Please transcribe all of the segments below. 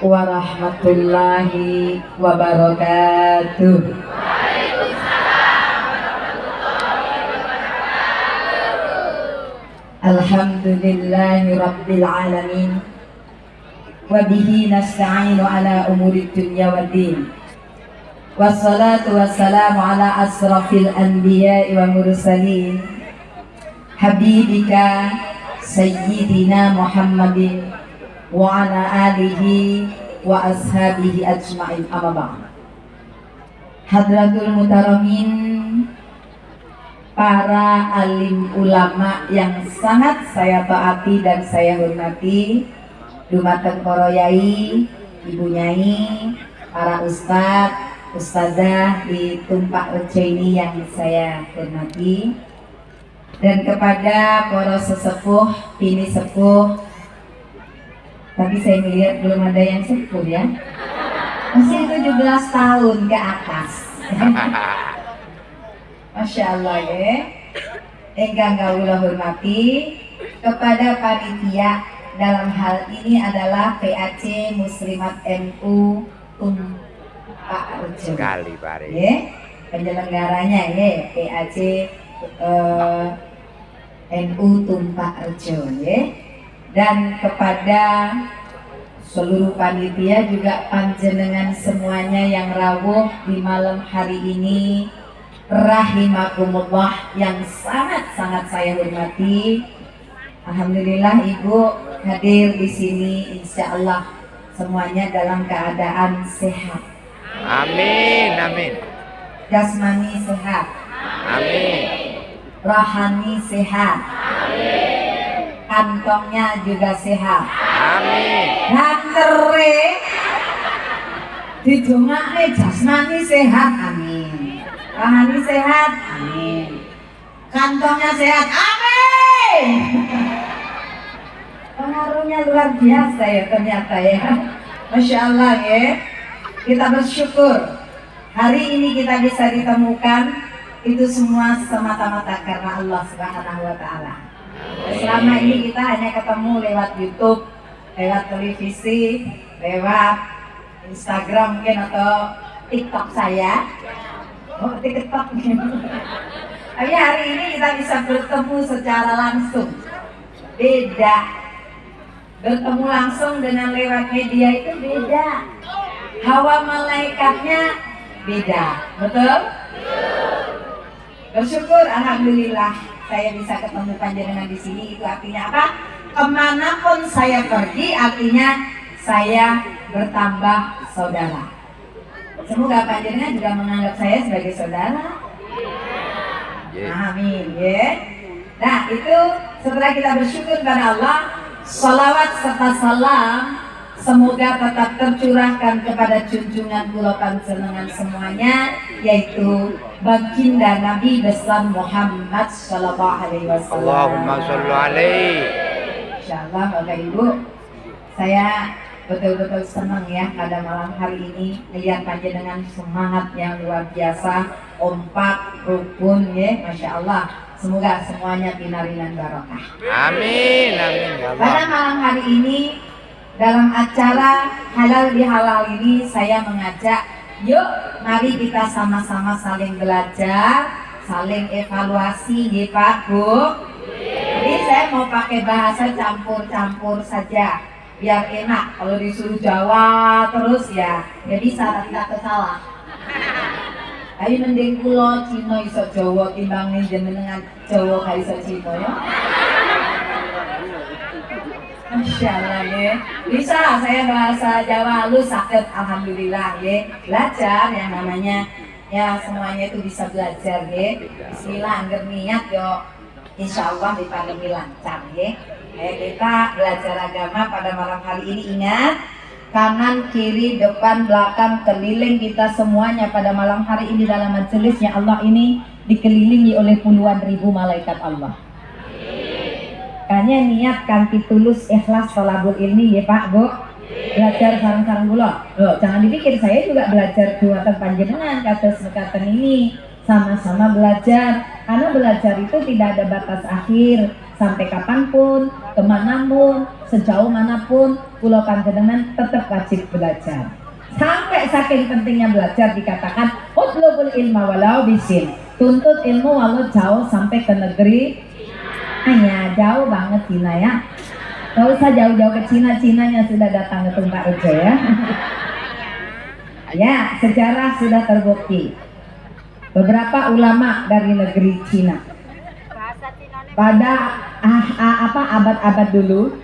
warahmatullahi wabarakatuh. Alhamdulillahi rabbil alamin. Wabihi nasta'inu ala umuri dunya waddin. Wassalatu wassalamu ala asrafil anbiya'i wa mursalin habibika sayyidina Muhammadin wa ala alihi wa ashabihi ajma'in, amma ba'd. Hadratul mutaramin, para alim ulama yang sangat saya taati dan saya hormati, dumateng para yai, ibu nyai, para ustadz, ustazah di Tumpak Rejo ini yang saya hormati, dan kepada para sesepuh, bini sepuh. Tapi saya melihat belum ada yang sepuh ya, masih 17 tahun ke atas. Masya Allah ya. Enggang kawula hormati, kepada panitia dalam hal ini adalah PAC Muslimat NU Tumpak Rejo. Kali pare. Ya, penyelenggaranya ya PAC NU Tumpak Rejo ya. Dan kepada seluruh panitia juga panjenengan semuanya yang rawuh di malam hari ini, rahimakumullah, yang sangat-sangat saya hormati. Alhamdulillah Ibu hadir di sini, insya Allah semuanya dalam keadaan sehat. Amin, amin. Jasmani sehat. Amin. Rohani sehat. Amin. Kantongnya juga sehat. Amin. Hantere dijungake jasmani sehat. Amin. Rohani sehat. Amin. Kantongnya sehat. Amin. Pengaruhnya luar biasa ya ternyata ya. Masya Allah ya. Kita bersyukur hari ini kita bisa ditemukan, itu semua semata-mata karena Allah Subhanahu wa Ta'ala. Selama ini kita hanya ketemu lewat YouTube, lewat televisi, lewat Instagram mungkin atau TikTok saya. Oh, TikTok. Tapi hari ini kita bisa bertemu secara langsung. Beda. Bertemu langsung dengan lewat media itu beda. Hawa malaikatnya beda. Betul? Bersyukur, alhamdulillah saya bisa ketemu panjenengan di sini. Itu artinya apa? Kemanapun saya pergi, artinya saya bertambah saudara. Semoga panjenengan juga menganggap saya sebagai saudara. Amin ya. Nah itu setelah kita bersyukur kepada Allah, salawat serta salam semoga tetap tercurahkan kepada junjungan kula panjenengan semuanya, yaitu baginda Nabi besar Muhammad sallallahu alaihi wasallam. Allahumma sholli alaihi. Insyaallah Bapak Ibu, saya betul-betul senang ya pada malam hari ini melihat panjenengan semangat yang luar biasa, kompak, rukun ya, Masya Allah. Semoga semuanya binarinan barokah. Amin, amin ya Allah. Pada malam hari ini dalam acara halal bihalal ini saya mengajak, yuk mari kita sama-sama saling belajar, saling evaluasi ya Pak Bu. Jadi saya mau pakai bahasa campur-campur saja biar enak. Kalau disuruh Jawa terus ya bisa tidak salah. Ayo mending kula Cina iso Jawa timbang jenengan Jawa gak iso Cina ya. Masya Allah ya. Bisa saya bahasa Jawa halus sakit, alhamdulillah ya. Belajar yang namanya ya, semuanya itu bisa belajar ya. Bismillah, angger niat yo, insya Allah diparingi lancar ya. Kita belajar agama pada malam hari ini. Ingat, kanan, kiri, depan, belakang, keliling kita semuanya pada malam hari ini dalam majelisnya Allah ini dikelilingi oleh puluhan ribu malaikat Allah. Kanya niat kanthi tulus ikhlas thalabul ilmi ya Pak Bu. Belajar sareng-sareng kula. Loh, jangan dipikir saya juga belajar dumateng panjenengan kados mekaten ini. Sama-sama belajar, karena belajar itu tidak ada batas akhir. Sampai kapanpun, kemanapun, sejauh manapun pulau panjenengan tetap wajib belajar. Sampai saking pentingnya belajar dikatakan utlubul ilma walau bisin, tuntut ilmu walau jauh sampai ke negeri hanya jauh banget Cina ya. Gak usah jauh-jauh ke Cina, Cinanya sudah datang ke Tumpak Rejo ya. Ya, sejarah sudah terbukti. Beberapa ulama dari negeri Cina pada abad-abad dulu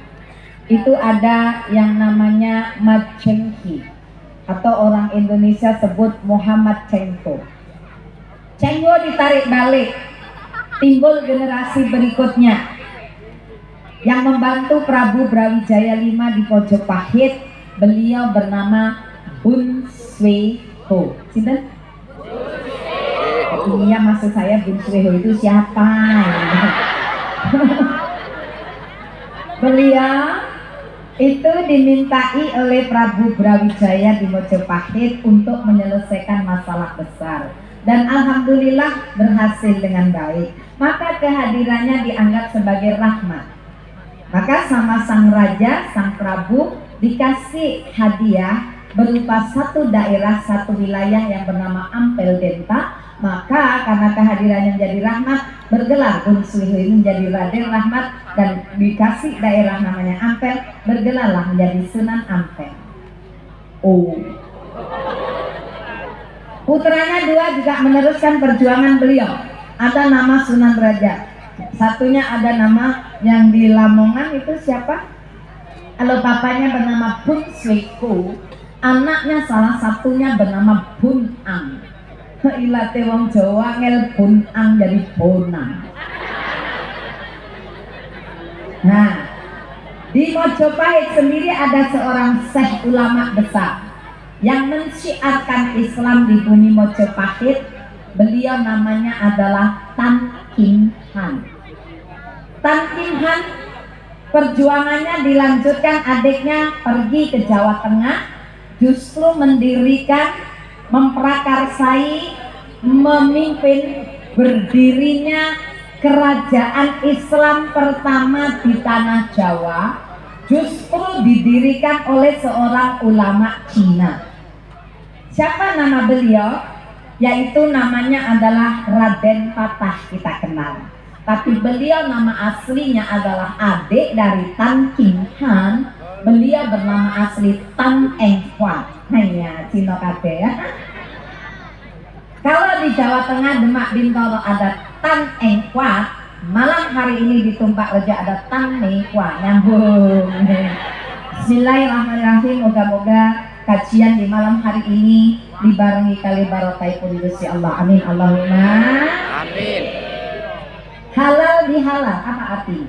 itu ada yang namanya Mat Chengki, atau orang Indonesia sebut Muhammad Cengko. Cengko ditarik balik, timbul generasi berikutnya yang membantu Prabu Brawijaya V di Pojopahit. Beliau bernama Bun Sweho. Sinten? Iya, maksud saya Bun Sweho itu siapa? Beliau itu dimintai oleh Prabu Brawijaya di Mojopahit untuk menyelesaikan masalah besar, dan alhamdulillah berhasil dengan baik. Maka kehadirannya dianggap sebagai rahmat. Maka sama sang raja, sang Prabu dikasih hadiah berupa satu daerah, satu wilayah yang bernama Ampel Denta. Maka karena kehadirannya menjadi rahmat, bergelar Bun Sweho ini menjadi Raden Rahmat, dan dikasih daerah namanya Ampel, bergelarlah menjadi Sunan Ampel. Oh, putranya dua juga meneruskan perjuangan beliau. Ada nama Sunan Raja, satunya ada nama yang di Lamongan itu siapa? Kalau papanya bernama Bun Sweho, anaknya salah satunya bernama Bun Ang. Ilate wong Jawa ngel Bun Ang jadi Bonang. Nah, di Mojopahit sendiri ada seorang syekh ulama besar yang mensyiarkan Islam di bumi Mojopahit. Beliau namanya adalah Tan Kim Han. Tan Kim Han perjuangannya dilanjutkan, adiknya pergi ke Jawa Tengah, justru mendirikan, memprakarsai, memimpin berdirinya kerajaan Islam pertama di tanah Jawa, justru didirikan oleh seorang ulama Cina. Siapa nama beliau? Yaitu namanya adalah Raden Patah, kita kenal. Tapi beliau nama aslinya adalah adik dari Tan Kim Han. Beliau bernama asli Tan Eng Huat. Hanya Cino Kade ya. Kalau di Jawa Tengah Demak Bintoro ada Tan Eng Huat, malam hari ini di Tumpak Rejo ada Tan Mei Huat. Nyambung. Bismillahirrahmanirrahim. Moga-moga kajian di malam hari ini dibarengi kali barokai pun Gusti Allah. Amin Allahumma Amin. Halal bihalal apa arti?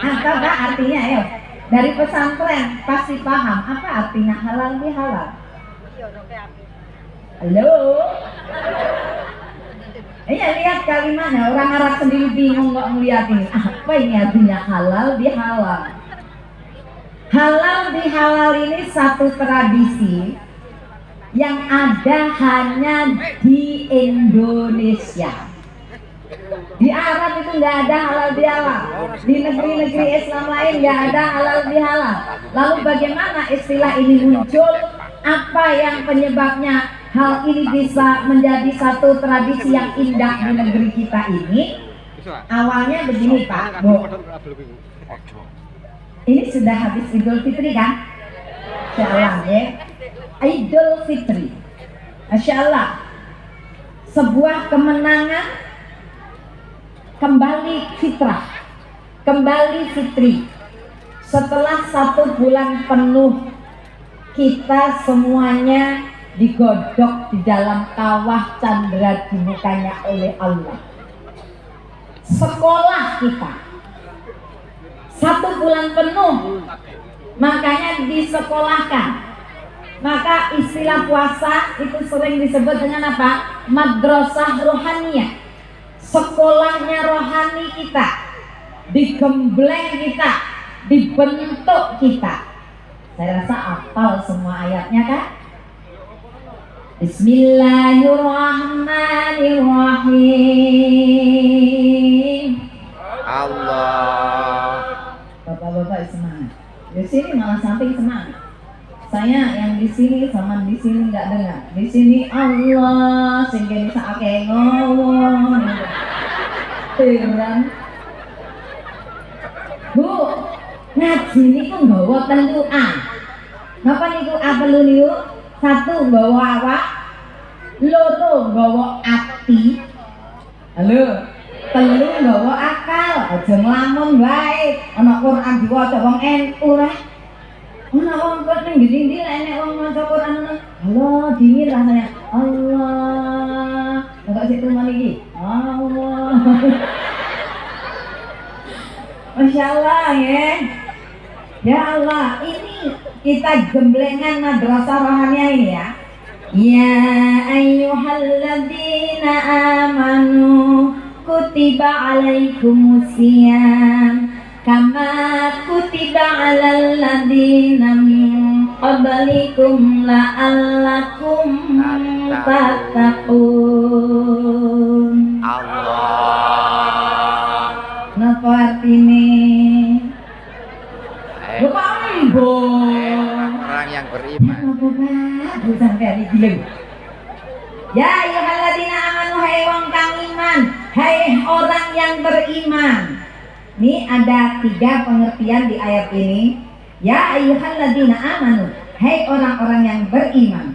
Apa artinya ya? Dari pesantren pasti paham apa artinya halal bihalal. Halo? Iya, lihat kalimatnya, orang Arab sendiri bingung kok ngeliat ini. Apa ini artinya halal bihalal? Halal bihalal ini satu tradisi yang ada hanya di Indonesia. Di Arab itu nggak ada halal bihalal, di negeri-negeri Islam lain nggak ada halal bihalal. Lalu bagaimana istilah ini muncul? Apa yang penyebabnya hal ini bisa menjadi satu tradisi yang indah di negeri kita ini? Awalnya begini Pak, Bu. Ini sudah habis Idul Fitri kan? Masya Allah ya. Idul Fitri, Masya Allah, sebuah kemenangan, kembali fitrah, kembali fitri. Setelah 1 bulan penuh kita semuanya digodok di dalam kawah candra dibukanya oleh Allah. Sekolah kita 1 bulan penuh, makanya disekolahkan. Maka istilah puasa itu sering disebut dengan apa? Madrasah rohaniyah. Sekolahnya rohani kita, digembleng kita, dibentuk kita. Saya rasa hafal semua ayatnya kan? Bismillahirrahmanirrahim. Allah. Bapak-bapak semangat. Di sini malah samping semangat. Saya yang di sini sama di sini nggak dengar. Di sini Allah sehingga bisa akeh ngomong. Beneran. Bu, ngaji niku nggawa tentuan. Napa niku apel niku? Satu nggawa awak, loro nggawa ati. Halo. Telu nggawa akal, aja nglamun wae. Ana Quran diwaca wong NU reh. Ana wong kok ning ndi-ndi nek wong maca Quran ngono. Halo, dingin rasanya. Allah. Enggak sik tuman iki. Allah. Masya Allah ya. Ya Allah, ini kita gemblengan madrasah rohaniah ini ya. Ya ayyuhalladzina amanu kutiba alaikumusiyam kama kutiba alal ladzina min qablikum la'allakum tattaqun. Allah. Napa artine? Bapak Ambo. Orang yang beriman. Napa Pak? Bu sampeyan iki lho. Ya ayyuhalladzina amanu hai wong kang iman, hai orang yang beriman. Ini ada 3 pengertian di ayat ini. Ya ayyuhalladzina amanu, hai orang-orang yang beriman.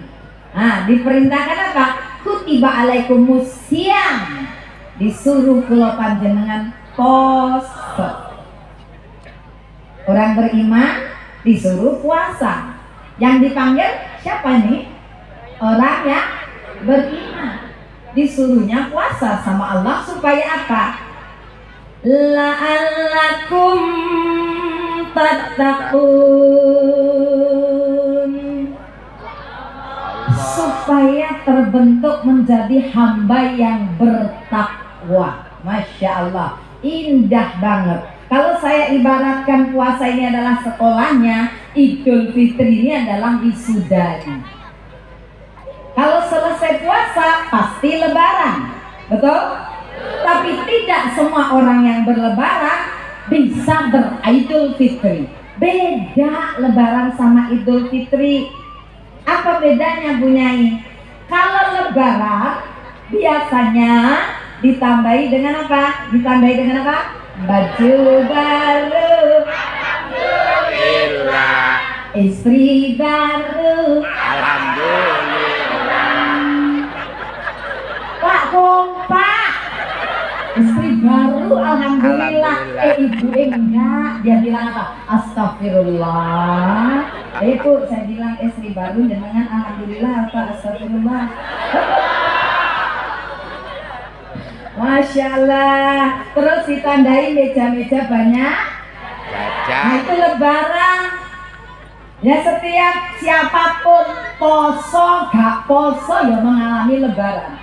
Nah, diperintahkan apa? Kutiba alaikumusiyam. Disuruh kula panjenengan poso. Orang beriman disuruh puasa. Yang dipanggil siapa nih? Orang yang beriman. Disuruhnya puasa sama Allah supaya apa? La'allakum tattaqun. Supaya terbentuk menjadi hamba yang bertakwa. Masya Allah, indah banget. Kalau saya ibaratkan puasa ini adalah sekolahnya, Idul Fitri ini adalah wisudanya. Kalau selesai puasa pasti lebaran, betul? Tapi tidak semua orang yang berlebaran bisa beridul fitri. Beda lebaran sama idul fitri. Apa bedanya Bu Nyai? Kalau lebaran biasanya ditambahi dengan apa? Ditambahi dengan apa? Baju baru, Alhamdulillah. istri baru, Alhamdulillah. Pak kompak, istri baru, alhamdulillah. Ibu enggak, dia bilang apa? Astagfirullah. Ibu saya bilang istri baru dengan alhamdulillah apa? Astagfirullah. Masya Allah. Terus ditandai meja-meja banyak. Nah itu lebaran. Ya setiap siapapun poso gak poso ya mengalami lebaran.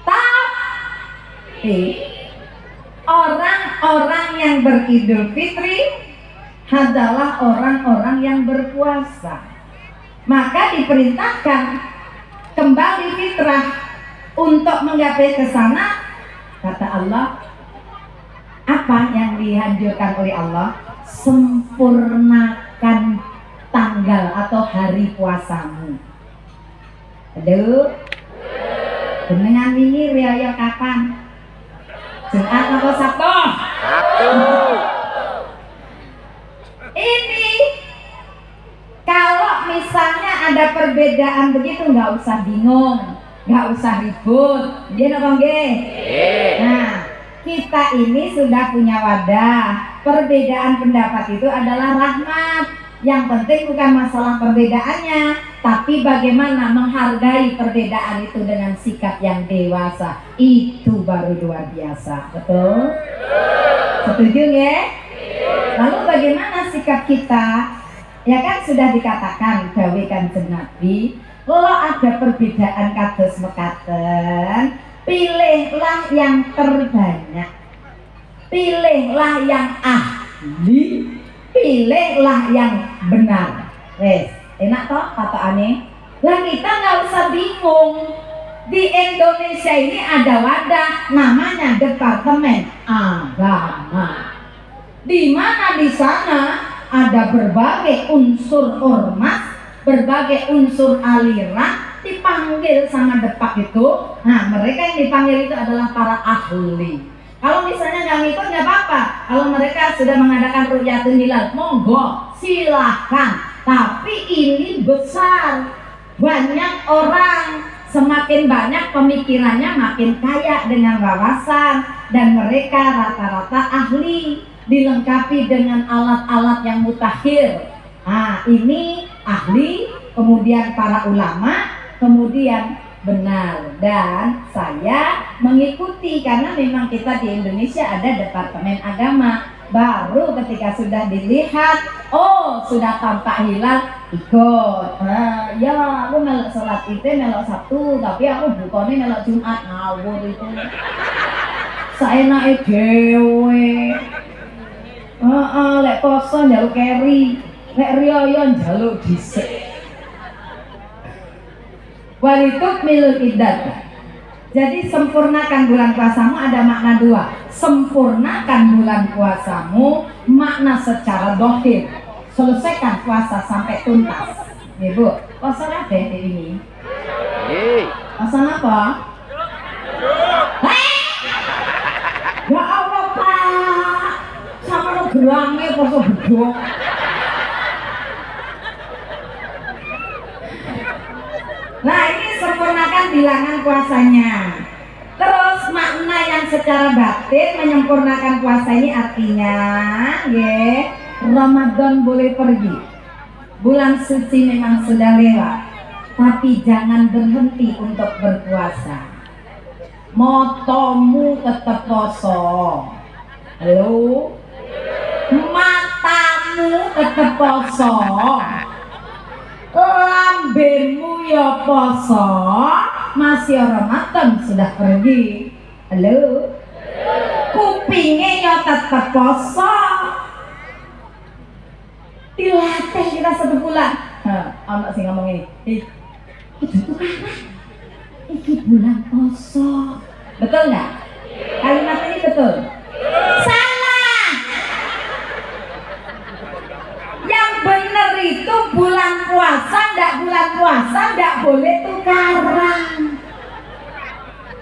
Tapi orang-orang yang beridul fitri adalah orang-orang yang berpuasa. Maka diperintahkan kembali fitrah untuk menggapai ke sana. Kata Allah, apa yang dianjurkan oleh Allah? Sempurnakan tanggal atau hari puasamu. Aduh, dengan ini riaya kapan? Jumat atau Sabtu? Sabtu. Ini kalau misalnya ada perbedaan begitu nggak usah bingung. Nggak usah ribut, dia nggak Nah, kita ini sudah punya wadah. Perbedaan pendapat itu adalah rahmat. Yang penting bukan masalah perbedaannya, tapi bagaimana menghargai perbedaan itu dengan sikap yang dewasa. Itu baru luar biasa, betul? Setuju ya? Lalu bagaimana sikap kita? Ya kan sudah dikatakan gawe Kanjeng Nabi. Kalau ada perbedaan kados mekaten, pilihlah yang terbanyak, pilihlah yang ahli, pilihlah yang benar. Wes, enak toh kataane? Lah kita nggak usah bingung. Di Indonesia ini ada wadah namanya Departemen Agama. di mana di sana ada berbagai unsur ormas, berbagai unsur aliran dipanggil sama Depak itu. Nah, mereka yang dipanggil itu adalah para ahli. Kalau misalnya nggak ngikut nggak apa-apa. Kalau mereka sudah mengadakan Rukyatul Hilal, monggo silahkan. Tapi ini besar, banyak orang, semakin banyak pemikirannya makin kaya dengan wawasan, dan mereka rata-rata ahli, dilengkapi dengan alat-alat yang mutakhir. Nah, ini ahli, kemudian para ulama, kemudian benar. Dan saya mengikuti karena memang kita di Indonesia ada Departemen Agama. Baru ketika sudah dilihat, oh sudah tampak hilal, ikut. Nah, ya aku melok sholat itu melok Sabtu, tapi aku bukannya melok Jumat, ngawur itu. Saenake dhewe. Lek poso njaluk keri, lek riyo njaluk dhisik. Walituk milul iddat. Jadi sempurnakan bulan puasamu ada makna dua. Sempurnakan bulan puasamu makna secara dohir. Selesaikan puasa sampai tuntas. Nih Bu, puasa apa ini? Puasa apa? Ya Allah Pak, sama lo gerangnya puasa bedok. Nah, ini sempurnakan bilangan puasanya. Terus makna yang secara batin menyempurnakan puasa ini artinya, Ramadan boleh pergi, bulan suci memang sudah lewat, tapi jangan berhenti untuk berpuasa. Motomu tetap kosong. Halo, matamu tetap kosong. Lambemu ya poso, masih Ramadan sudah pergi. Halo, kupingnya ya tetap poso. Dilatih kita 1 bulan. Anak sih ngomong ini, itu tuh karena ini bulan poso. Betul nggak? Kalimat ini betul? Salah. Yang benar itu bulan puasa ndak boleh tukaran.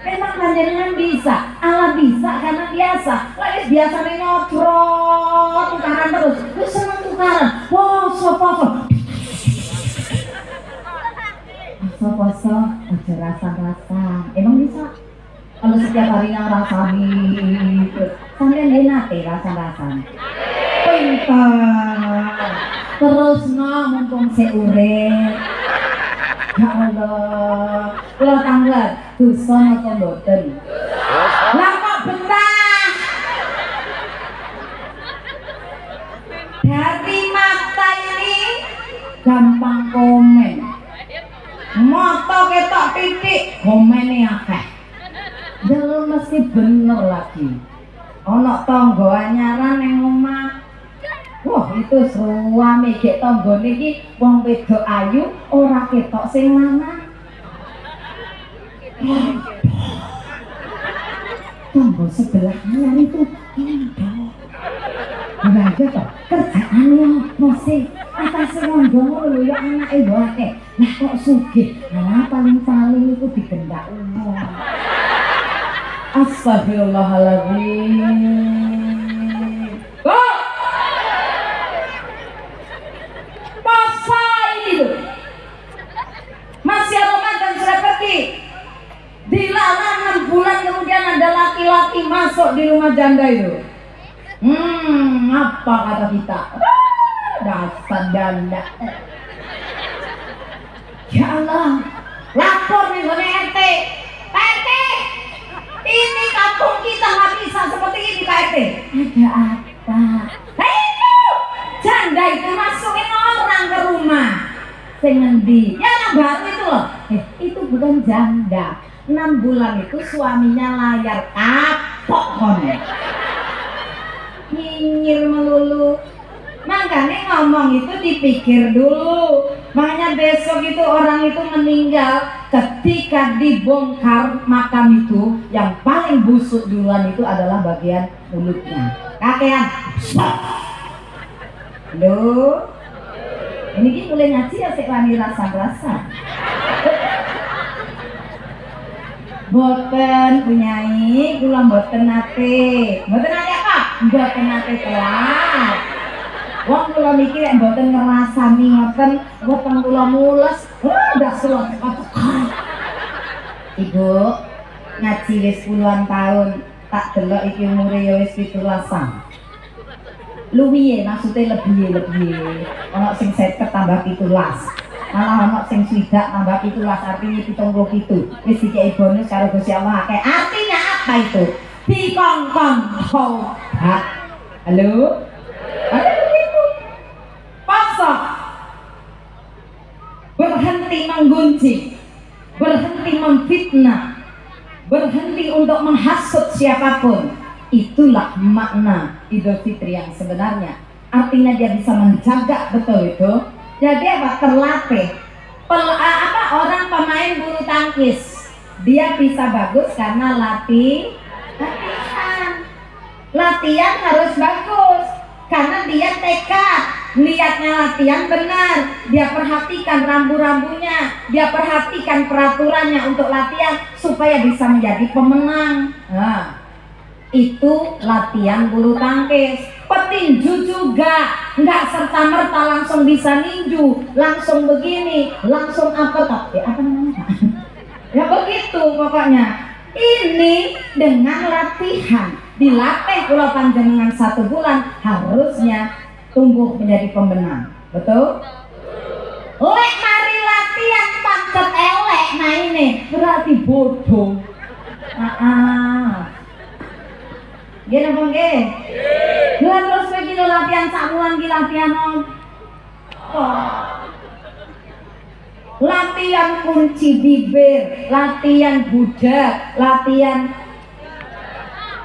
Memang panjenengan bisa, Allah bisa karena biasa. Lagi biasa nyodrot tukaran terus, terus seneng tukaran. Poso. Poso aja rasa-rasa. Emang bisa? Kalau setiap harinya rasani, sampean enak rasa-rasa. Pintar. Terus mumpung seurip. Ya Allah, kula tanglet dosa napa mboten? Lah kok betah? Dari mata ini gampang komen. Mata ketok titik, komene akeh. Delok mesti bener lagi. Ana tangga anyaran ning omah. Wah, itu suami gek tanggane iki wong wedok ayu ora ketok sing lanang. Tangga sebelahnya itu endah. Lah ya toh, kerjaane opo sih? Atase ngono lho ya anake wae. Lah kok sugih? Lah paling-paling iku digendak umum. Astagfirullahaladzim. Puasa ini loh. Masih Ramadan sudah pergi. Dilarang 6 bulan kemudian ada laki-laki masuk di rumah janda itu. Apa kata kita? Dasar janda. Ya Allah, lapor nih RT. RT, ini kampung kita nggak bisa seperti ini Pak RT. Ada apa? Itu janda itu masukin orang ke rumah. Sengendi, ya yang baru itu loh. Itu bukan janda. 6 bulan itu suaminya layar kapok kono. Nyinyir melulu. Makanya ngomong itu dipikir dulu. Makanya besok itu orang itu meninggal ketika dibongkar makam itu, yang paling busuk duluan itu adalah bagian mulutnya. kakean. Lho. Ini ki mulai ngaji ya sik wani rasa-rasa. Boten punyai, kula boten nate. Boten nate apa? Boten nate telat. Wong kula mikir nek boten ngrasani ngoten, boten kula mules, udah suwat tekan. Ibu ngaji wis puluhan tahun, tak delok iki umure ya wis 17-an. Luwihe maksudnya lebih ana sing 50 tambah 17, malah ana sing 60 tambah 17, artinya 77 wis dikei bonus karo Gusti Allah akeh. Artinya apa itu? Dikongkong tobat. Halo? Ada begitu. Pasok berhenti menggunjing, berhenti memfitnah, berhenti untuk menghasut siapapun. Itulah makna Idul Fitri yang sebenarnya. Artinya dia bisa menjaga betul itu. Jadi apa? Terlatih. Orang pemain bulu tangkis dia bisa bagus karena latihan. Latihan harus bagus karena dia tekad, niatnya latihan benar. Dia perhatikan rambu-rambunya, dia perhatikan peraturannya untuk latihan supaya bisa menjadi pemenang. Nah, itu latihan bulu tangkis. Petinju juga nggak serta-merta langsung bisa ninju, langsung begini, langsung apa namanya? Ya begitu pokoknya. Ini dengan latihan, dilatih kula panjenengan 1 bulan, harusnya tumbuh menjadi pemenang. Betul? Lek mari latihan pancet elek, nah ini berarti bodoh. Gini apa nggih? Gila terus kowe iki latihan sak wulan iki latihan latihan kunci bibir, latihan budak, latihan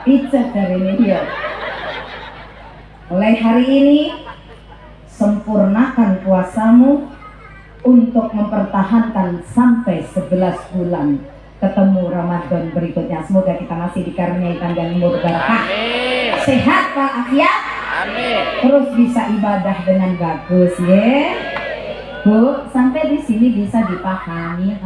pijat dari ini dia. Mulai hari ini sempurnakan puasamu untuk mempertahankan sampai 11 bulan ketemu Ramadan berikutnya. Semoga kita masih dikaruniai panjang umur berkah, sehat walafiat, terus bisa ibadah dengan bagus ya. Bu, sampai di sini bisa dipahami,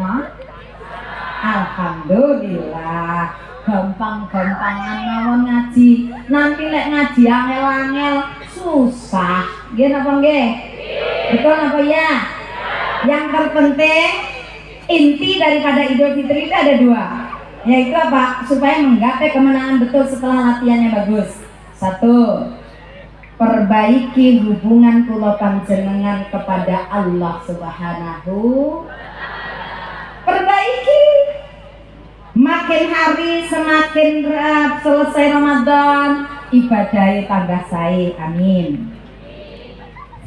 Alhamdulillah. Gampang-gampangan mawon ngaji. Nanti lek ngaji angel-angel susah. Nggih napa nggih? Betul apa ya? Yang terpenting inti daripada Idul Fitri itu ada 2, yaitu apa? Supaya menggapai kemenangan betul setelah latihannya bagus. 1, perbaiki hubungan kula panjenengan kepada Allah Subhanahu. Perbaiki. Makin hari semakin selesai Ramadan, ibadahnya tambah sae. Amin.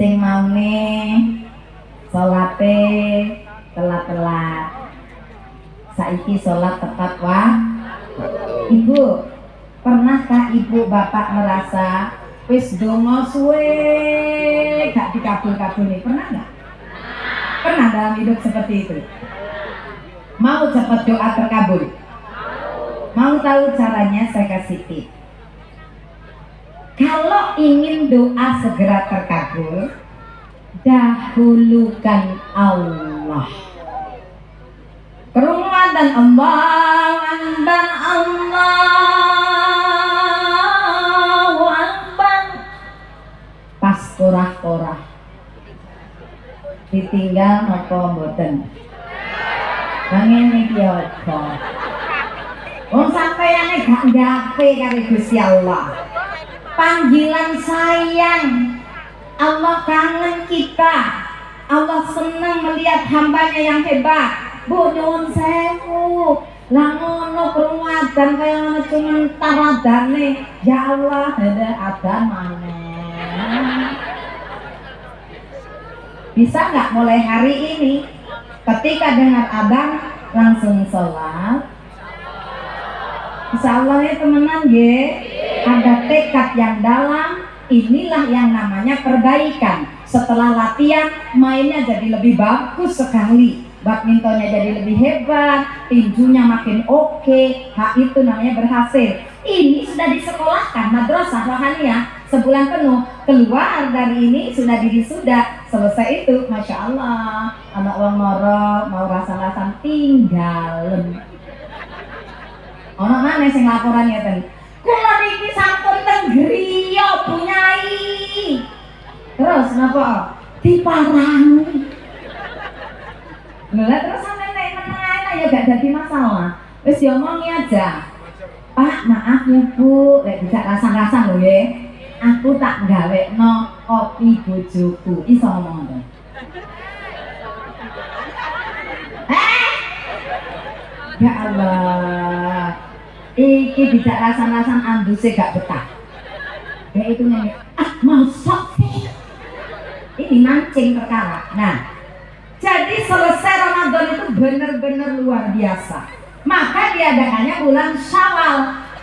Sing maune salate telat-telat, saiki sholat tepat Ibu, pernahkah ibu bapak merasa wis donga suwe gak dikabul-kabuli? Pernah nggak? Pernah dalam hidup seperti itu? Mau cepat doa terkabul? Mau tahu caranya? Saya kasih tip. Kalau ingin doa segera terkabul, dahulukan Allah. Kerumunan dan Allahu Akbar, Allahu Akbar. Pas korah-korah ditinggal napa mboten? Ngene iki apa? Wong sampeyane gak ngape karo Gusti Allah. Panggilan sayang. Allah kangen kita. Allah senang melihat hambanya yang hebat. Bu nyuwun sewu, lah ngono krungu adzan kaya ngono cuman taradane. Ya Allah, ada adzan maneh. Bisa nggak mulai hari ini ketika dengar adzan langsung sholat? Insya Allah ya temenan ya, ada tekad yang dalam. Inilah yang namanya perbaikan. Setelah latihan mainnya jadi lebih bagus sekali, badmintonnya jadi lebih hebat, tinjunya makin oke. Hak itu namanya berhasil. Ini sudah disekolahkan madrasah rohaniah sebulan penuh, keluar dari ini sudah diwisuda, selesai itu masya Allah anak wong moro mau rasa-rasan tinggalem. Ono mana sing laporan ya tadi? Kula niki sampun teng griya bunyai. Terus napa? Diparangi. Lah terus sampe nek meneng ya gak dadi masalah. Wis diomongi aja. Pak, maaf ya Bu, lek bisa rasan-rasan lho ya. Aku tak gawekno kopi bojoku. Iso ngomong to. Ya Allah. Iki bisa rasan-rasan anduse gak betah. Ya itu nyanyi. Masak sih. Ini mancing perkara. Nah, jadi selesai Ramadan itu benar-benar luar biasa. Maka diadakannya bulan Syawal.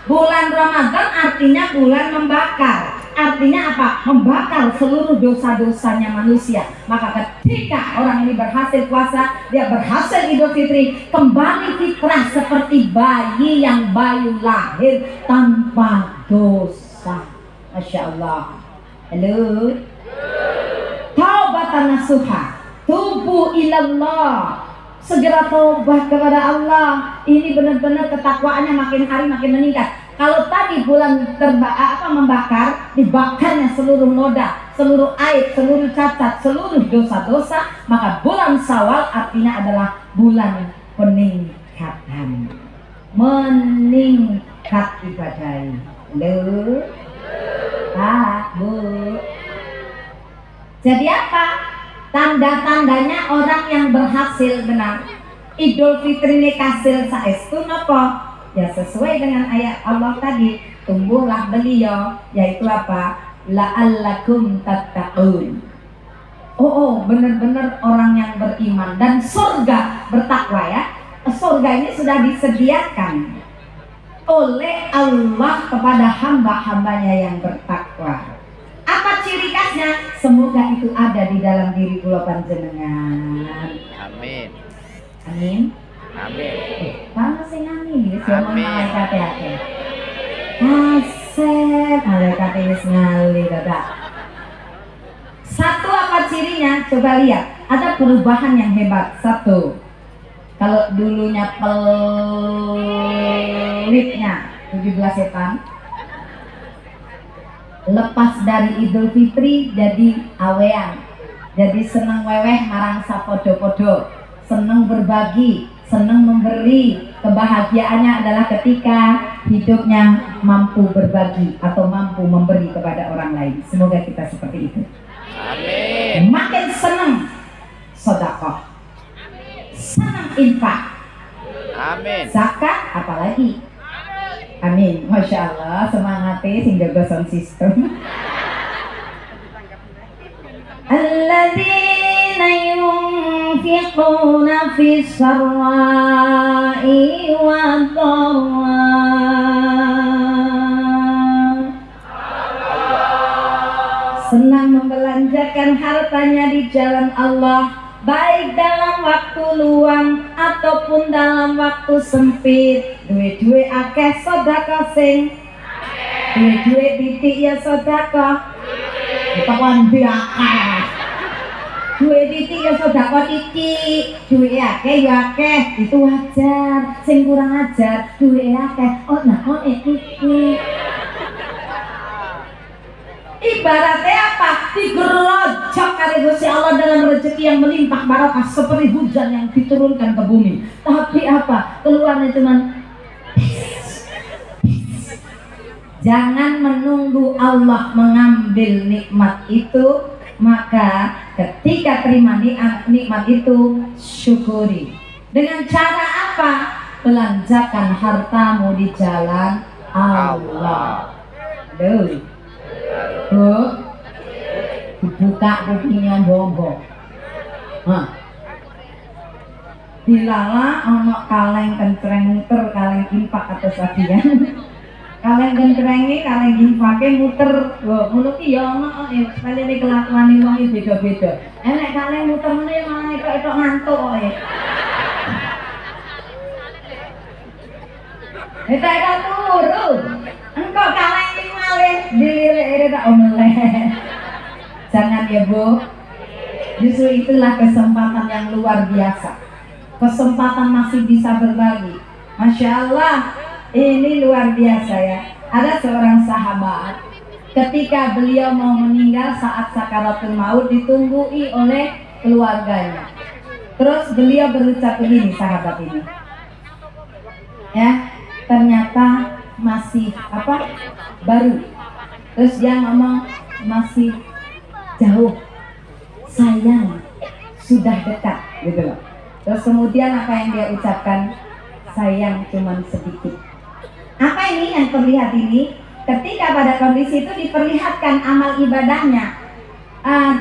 Bulan Ramadan artinya bulan membakar. Artinya apa? Membakar seluruh dosa-dosanya manusia. Maka ketika orang ini berhasil puasa, dia berhasil Idul Fitri, kembali fitrah seperti bayi yang baru lahir tanpa dosa. Masya Allah. Halo. Taubatan nasuha. Tubu ilallah. Segera taubat kepada Allah. Ini benar-benar ketakwaannya makin hari makin meningkat. Kalau tadi bulan membakar, dibakarnya seluruh noda, seluruh aib, seluruh cacat, seluruh dosa-dosa, maka bulan Syawal artinya adalah bulan peningkatan. Meningkat ibadah. Halo. Pak, Bu. Jadi apa? Tanda-tandanya orang yang berhasil benar Idul Fitri ini kasil saestu napa? Ya sesuai dengan ayat Allah tadi, tumbuhlah beliau, yaitu apa? La'allakum tattaqun. Oh, benar-benar orang yang beriman dan surga bertakwa ya. Surga ini sudah disediakan oleh Allah kepada hamba-hambanya yang bertakwa. Apa ciri khasnya? Semoga itu ada di dalam diri kula panjenengan. Amin. Amin. Amin. Mana sing amin? Semua Amin. malaikat ya. Asep, malaikat wis ngali dadak. Satu apa cirinya? Coba lihat. Ada perubahan yang hebat. Satu. Kalau dulunya pelitnya 17 setan, lepas dari Idul Fitri jadi awean, jadi seneng weweh marang sapodo-podo, seneng berbagi, seneng memberi. Kebahagiaannya adalah ketika hidupnya mampu berbagi atau mampu memberi kepada orang lain. Semoga kita seperti itu. Amin. Makin seneng sedekah, seneng infak, Amin. zakat, apalagi. Amin. Masya Allah, semangatnya sing jaga sound system. Alladzina yunfiquna fis sarra'i wad dharra. Senang membelanjakan hartanya di jalan Allah, baik dalam waktu luang ataupun dalam waktu sempit. Duwe-duwe akeh sedekah sing, duwe-duwe titik ya sedekah. Tekan akeh. Duwe titik ya sedekah titik, duwe akeh ya akeh, itu wajar. Sing kurang ajar, duwe akeh. Oh nah, oh iki. Ibaratnya apa? Digerojok kali Gusti Allah dalam rezeki yang melimpah barokah seperti hujan yang diturunkan ke bumi. Tapi apa? Keluarnya cuman jangan menunggu Allah mengambil nikmat itu, maka ketika terima nikmat itu syukuri. Dengan cara apa? Belanjakan hartamu di jalan Allah. Duh. Bu, dibuka kupingnya bobo. Dilala ono kaleng kencreng muter, kaleng infak atau sabian. Kaleng kencrengi, kaleng infake muter. Wah, ngono ki ya ono sekali kelakuane wong beda-beda. Enek kaleng muter meneh malah etok ngantuk kok. Kita kan turu. Engkau kaleng malih dilirik tak omeleh. Jangan ya Bu. Justru itulah kesempatan yang luar biasa. Kesempatan masih bisa berbagi. Masya Allah, ini luar biasa ya. Ada seorang sahabat, ketika beliau mau meninggal saat sakaratul maut ditunggui oleh keluarganya. Terus beliau berucap begini, sahabat ini. Ya, ternyata masih baru. Terus dia ngomong masih jauh, sayang sudah dekat gitu loh. Terus kemudian apa yang dia ucapkan? Sayang cuman sedikit. Apa ini yang terlihat ini? Ketika pada kondisi itu diperlihatkan amal ibadahnya,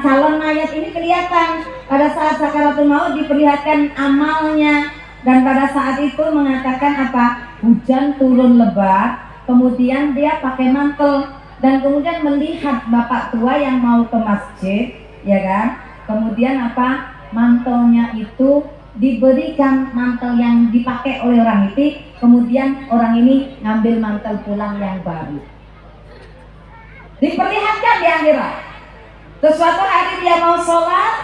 calon mayat ini kelihatan pada saat sakaratul maut, diperlihatkan amalnya. Dan pada saat itu mengatakan apa? Hujan turun lebat, kemudian dia pakai mantel. Dan kemudian melihat bapak tua yang mau ke masjid, ya kan? Kemudian apa? Mantelnya itu diberikan, mantel yang dipakai oleh orang itu. Kemudian orang ini ngambil mantel pulang yang baru. Diperlihatkan di akhirat. Terus suatu hari dia mau sholat,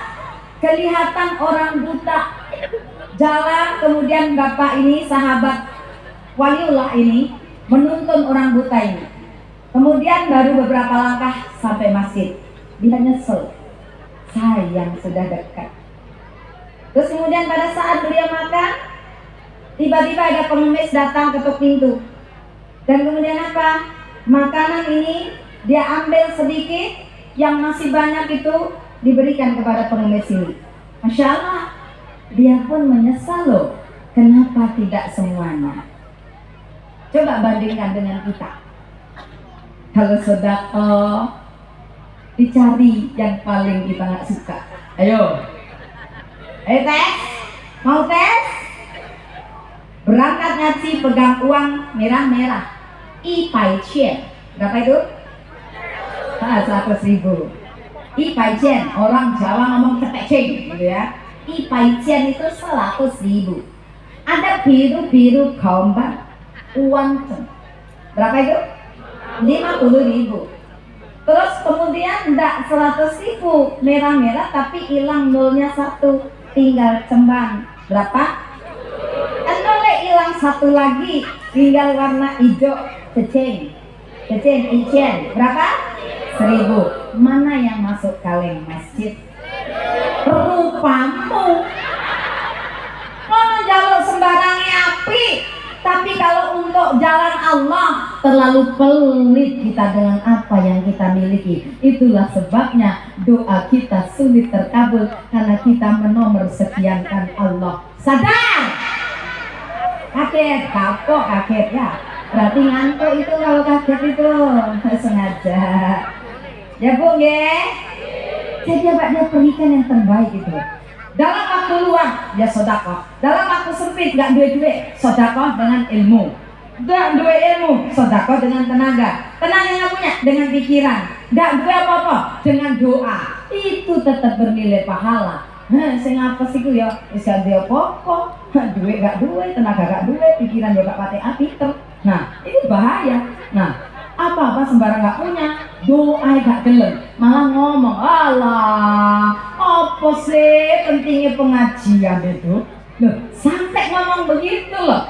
kelihatan orang buta jalan. Kemudian bapak ini, sahabat waliullah ini, menuntun orang buta ini. Kemudian baru beberapa langkah sampai masjid, dia nyesel, sayang sudah dekat. Terus kemudian pada saat beliau makan, tiba-tiba ada pengemis datang ketuk pintu. Dan kemudian apa? Makanan ini dia ambil sedikit, yang masih banyak itu diberikan kepada pengemis ini. Masya Allah, dia pun menyesal loh, kenapa tidak semuanya. Coba bandingkan dengan kita. Kalau sedekah dicari yang paling kita nggak suka. Ayo tes, mau tes? Berangkat ngaji pegang uang merah-merah, Ipai Chen. Berapa itu? 100.000. Ipai Chen, orang Jawa ngomong cetek gitu ya. Ipai Chen itu 100.000. Ada biru-biru gambar uang cen. Berapa itu? 50.000. Terus kemudian enggak 100.000 merah-merah tapi hilang nolnya 1, tinggal cembang. Berapa? Nolnya hilang 1 lagi, tinggal warna hijau, ceceng, icen. Berapa? 1.000. Mana yang masuk kaleng masjid? Rupamu. Mana jalur sembarangnya api. Tapi kalau untuk jalan Allah terlalu pelit kita dengan apa yang kita miliki. Itulah sebabnya doa kita sulit terkabul, karena kita menomorsetiankan Allah. Sadar? Kaget, kapok kaget ya. Berarti ngantuk itu kalau kaget itu sengaja. Ya Bu ya. Jadi dia berikan yang terbaik itu. Dalam waktu luang, ya sedekah. Dalam waktu sempit, gak duit-duit, sedekah dengan ilmu. Gak duit ilmu, sedekah dengan tenaga. Tenaga yang punya, dengan pikiran. Gak duit apa-apa, dengan doa. Itu tetap bernilai pahala. Saya ngapa sih ya? Bisa dia apa-apa. Duit gak duit, tenaga gak duit, pikiran juga pati pinter. Nah, ini bahaya. Nah, apa-apa sembarang gak punya, doa gak gelem, malah ngomong, alah, apa sih pentingnya pengajian itu? Loh, sampai ngomong begitu loh.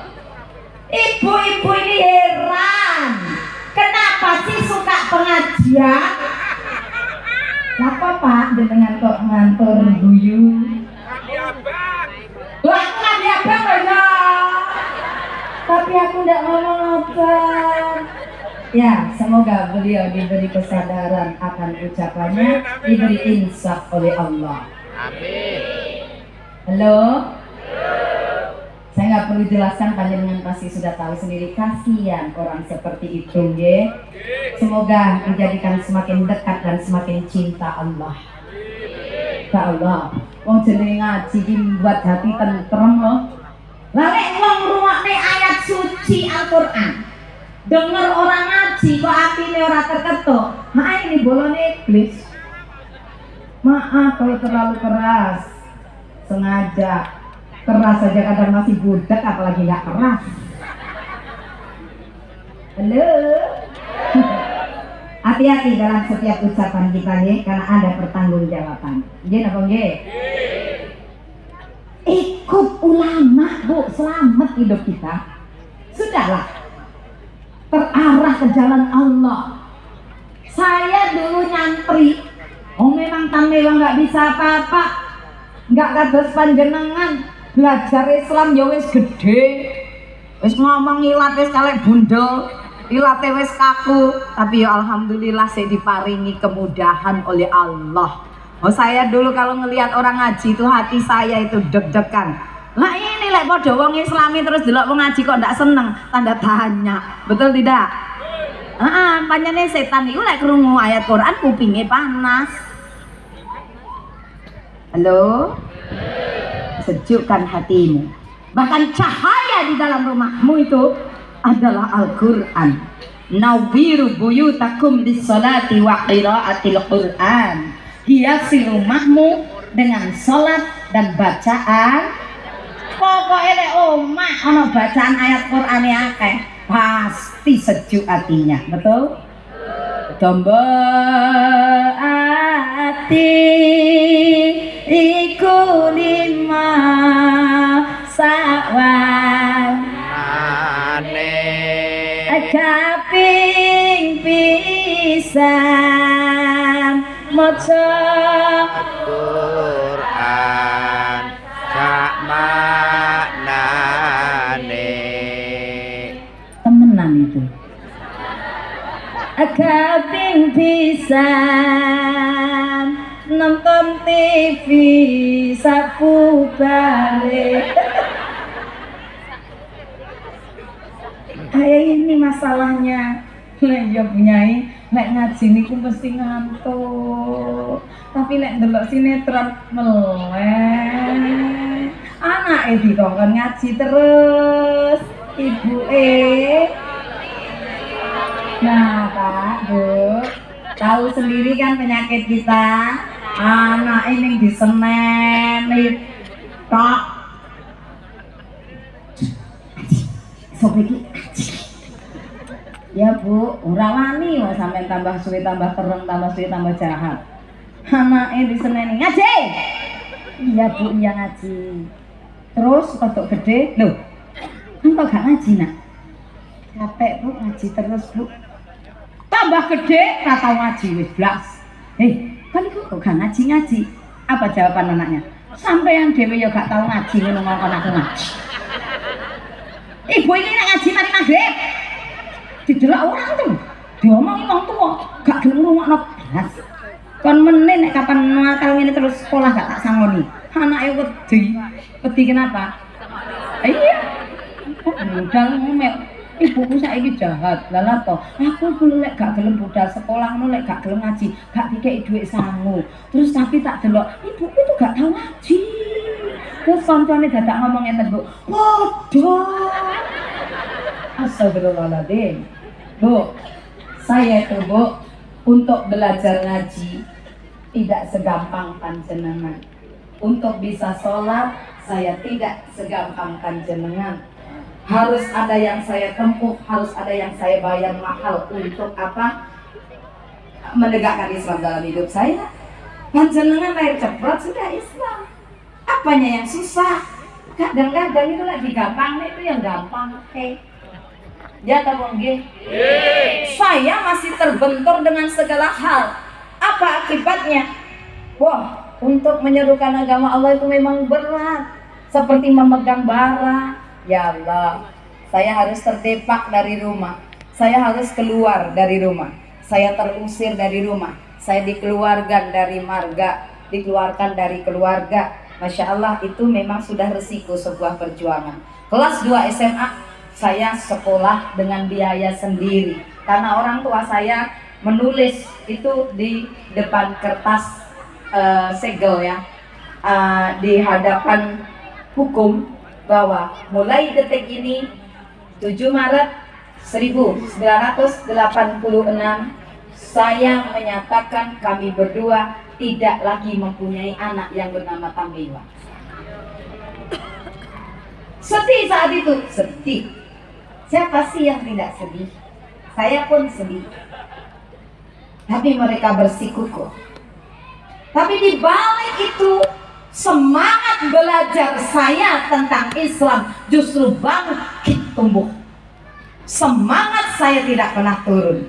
Ibu-ibu ini heran, kenapa sih suka pengajian? Apa Pak, dengan kok ngantor guyu? Loh, aku nggak diabang loh ya. Tapi aku nggak ngomong apa. Ya, semoga beliau diberi kesadaran akan ucapannya, diberi insaf oleh Allah. Amin. Halo? Saya nggak perlu jelaskan, panjenengan pasti sudah tahu sendiri. Kasihan orang seperti itu, ya. Semoga dijadikan semakin dekat dan semakin cinta Allah. Ya Allah, wong jenenge ngaji iki buat hati tentrem loh. Lah nek wong ngrungokne ayat suci Al-Qur'an, denger orang ngaji kok atine ora terketuk, ini bolone iblis. Maaf kalau terlalu keras, sengaja keras saja kadang masih budak, apalagi nggak keras. Halo. Hati-hati dalam setiap ucapan kita ya, karena ada pertanggungjawaban. Nggih napa nggih? Ikut ulama, Bu, selamat hidup kita. Sudahlah. Terarah ke jalan Allah. Saya dulu nyantri, memang tamewa nggak bisa apa-apa, nggak kados panjenengan, belajar Islam ya wis gede, wis ngomong ilat wis kalek bundel, ilate wis kaku, tapi ya alhamdulillah saya diparingi kemudahan oleh Allah. Saya dulu kalau ngelihat orang ngaji itu hati saya itu deg-degan. Lah ini lek padha wong Islami terus delok wong ngaji kok ndak seneng, tanda tanya. Betul tidak? Panjane setan itu lek krungu ayat Quran kupinge panas. Halo? Sejukkan hatimu. Bahkan cahaya di dalam rumahmu itu adalah Al-Quran. Nawwiru buyutakum bis-sholati wa qiraatil Quran. Hiasi rumahmu dengan salat dan bacaan. Pokoknya lek omah ana bacaan ayat Quran akeh, pasti sejuk hatinya, betul? Domba ati iku lima sawan kaping pisan maca Quran sak maknane temenan itu kaping pisan nonton TV sapu balik. Kayak ini masalahnya. Lek ya punyai, lek ngaji niku mesti ngantuk. Tapi lek ndelok sinetron meleh. Anake dikongkon ngaji terus, ibuke. Nah, Pak, Bu, tahu sendiri kan penyakit kita. Anak ini diseneni tok. Sobeki. Ya Bu, ora wani kok sampean tambah suwe tambah tereng, tambah suwe tambah jahat. Anake diseneni ngaji. Iya Bu, iya ngaji. Terus kodok gede, lho. Engko gak ngaji nak. Capek Bu ngaji terus Bu. Tambah gede ora tau ngaji wis blas. Kan iku kok gak ngaji-ngaji. Apa jawaban anaknya? Sampeyan dhewe ya gak tau ngaji ngono ngongkon aku ngaji. Ibu ini nak ngaji mari maghrib. Didelok orang tuh, diomongi wong tuwa, gak gelem ngrungokno blas. Kon meneh nek kapan nakal ngene terus sekolah gak tak sangoni. Anake wedi. Wedi kenapa? Iya. Budal ngomel. Ibuku saiki jahat. Lah lha to? Aku dulu lek gak gelem budal sekolah ngono lek gak gelem ngaji, gak dikeki dhuwit sangu. Terus tapi tak delok, ibuku itu gak tau ngaji. Terus kancane dadak ngomong ngeten, Bu. Waduh. Astagfirullahaladzim. Bu, saya itu Bu, untuk belajar ngaji tidak segampang panjenengan. Untuk bisa sholat, saya tidak segampang panjenengan. Harus ada yang saya tempuh, harus ada yang saya bayar mahal untuk apa? Menegakkan Islam dalam hidup saya. Panjenengan lahir cepat sudah Islam. Apanya yang susah? Kadang-kadang itu lagi gampang, itu yang gampang. Ya tabung nggih. Saya masih terbentur dengan segala hal. Apa akibatnya? Wah, untuk menyerukan agama Allah itu memang berat. Seperti memegang bara. Ya Allah, saya harus terdepak dari rumah. Saya harus keluar dari rumah. Saya terusir dari rumah. Saya dikeluarkan dari marga, dikeluarkan dari keluarga. Masya Allah, itu memang sudah resiko sebuah perjuangan. Kelas 2 SMA, saya sekolah dengan biaya sendiri karena orang tua saya menulis itu di depan kertas segel ya, di hadapan hukum bahwa mulai detik ini 7 Maret 1986 saya menyatakan kami berdua tidak lagi mempunyai anak yang bernama Tamiwa. Sedih saat itu, sedih. Siapa sih yang tidak sedih? Saya pun sedih. Tapi mereka bersikukuh. Tapi di balik itu, semangat belajar saya tentang Islam justru bangkit tumbuh. Semangat saya tidak pernah turun.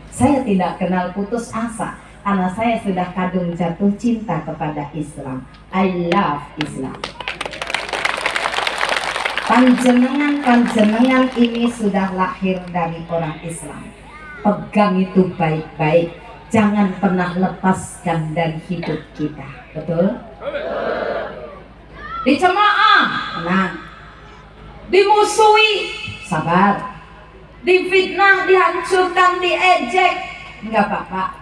Saya tidak kenal putus asa karena saya sudah kadung jatuh cinta kepada Islam. I love Islam. Panjenengan ini sudah lahir dari orang Islam. Pegang itu baik-baik. Jangan pernah lepaskan dari hidup kita. Betul? Dicemooh, tenang. Dimusuhi, sabar. Difitnah, dihancurkan, diejek, enggak apa-apa.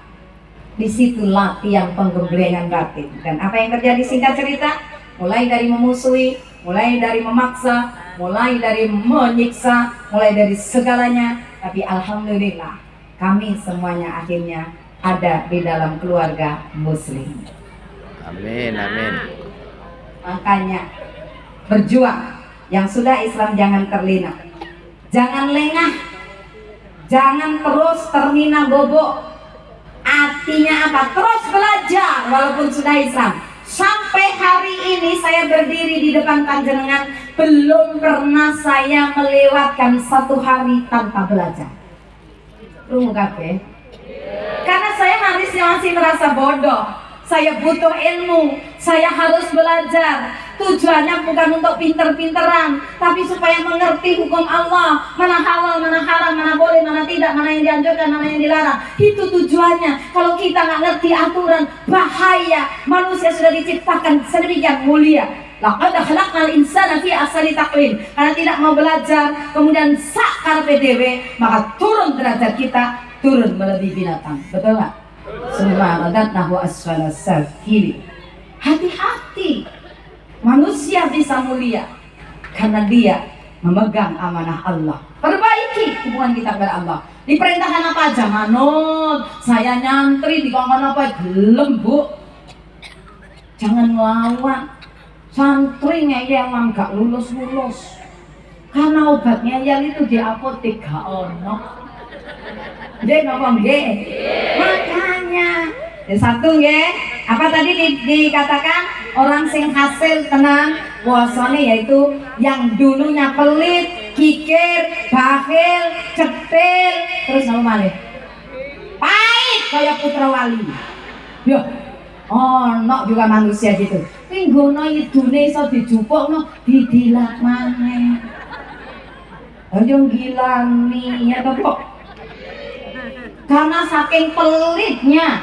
Di situ latihan penggemblengan batin. Dan apa yang terjadi singkat cerita? Mulai dari memusuhi, mulai dari memaksa, mulai dari menyiksa, mulai dari segalanya. Tapi alhamdulillah, kami semuanya akhirnya ada di dalam keluarga muslim. Amin, amin. Makanya berjuang. Yang sudah Islam jangan terlena, jangan lengah, jangan terus termina bobo. Artinya apa? Terus belajar walaupun sudah Islam. Sampai hari ini saya berdiri di depan panjenengan, belum pernah saya melewatkan satu hari tanpa belajar. Lu kafe? Karena saya masih merasa bodoh. Saya butuh ilmu, saya harus belajar. Tujuannya bukan untuk pinter-pinteran, tapi supaya mengerti hukum Allah. Mana halal, mana haram, mana boleh, mana tidak, mana yang dianjurkan, mana yang dilarang. Itu tujuannya. Kalau kita nggak ngerti aturan, bahaya. Manusia sudah diciptakan sedemikian mulia. Laqad khalaqnal insana fi ahsani taqwim. Karena tidak mau belajar, kemudian sakar PDW, maka turun derajat kita, turun melebihi binatang. Betul nggak? Semua nahu asfala safili. Hati-hati. Manusia bisa mulia karena dia memegang amanah Allah. Perbaiki hubungan kita kepada Allah. Diperintahkan apa aja, manut. Saya nyantri dikongkon apa, gelem bu. Jangan ngelawan. Santri ngeyel gak lulus-lulus. Karena obat ngeyel itu di apotek gak ono. Nggih napa nggih? Makanya satu nggih, apa tadi dikatakan orang sing hasil tenang puasane, yaitu yang dulunya pelit, kikir, bakhil, cetil, terus apa malih? Pahit kayak putra wali. Yo, ono juga manusia gitu. Kuwi nggono idune iso dijupukno didilak maneh. Ayo gilani ya kok. Karena saking pelitnya,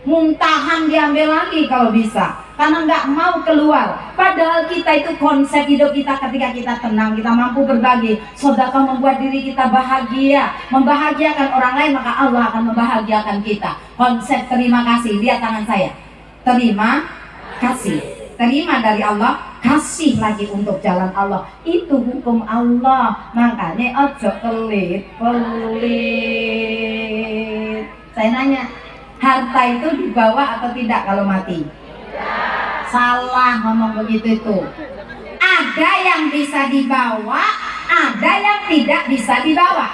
muntahan diambil lagi kalau bisa, karena nggak mau keluar. Padahal kita itu konsep hidup kita ketika kita tenang, kita mampu berbagi, sedekah membuat diri kita bahagia, membahagiakan orang lain, maka Allah akan membahagiakan kita. Konsep terima kasih, lihat tangan saya, terima kasih, terima dari Allah, kasih lagi untuk jalan Allah. Itu hukum Allah. Makanya ojo pelit. Saya nanya, harta itu dibawa atau tidak kalau mati? Salah ngomong begitu itu. Ada yang bisa dibawa, ada yang tidak bisa dibawa.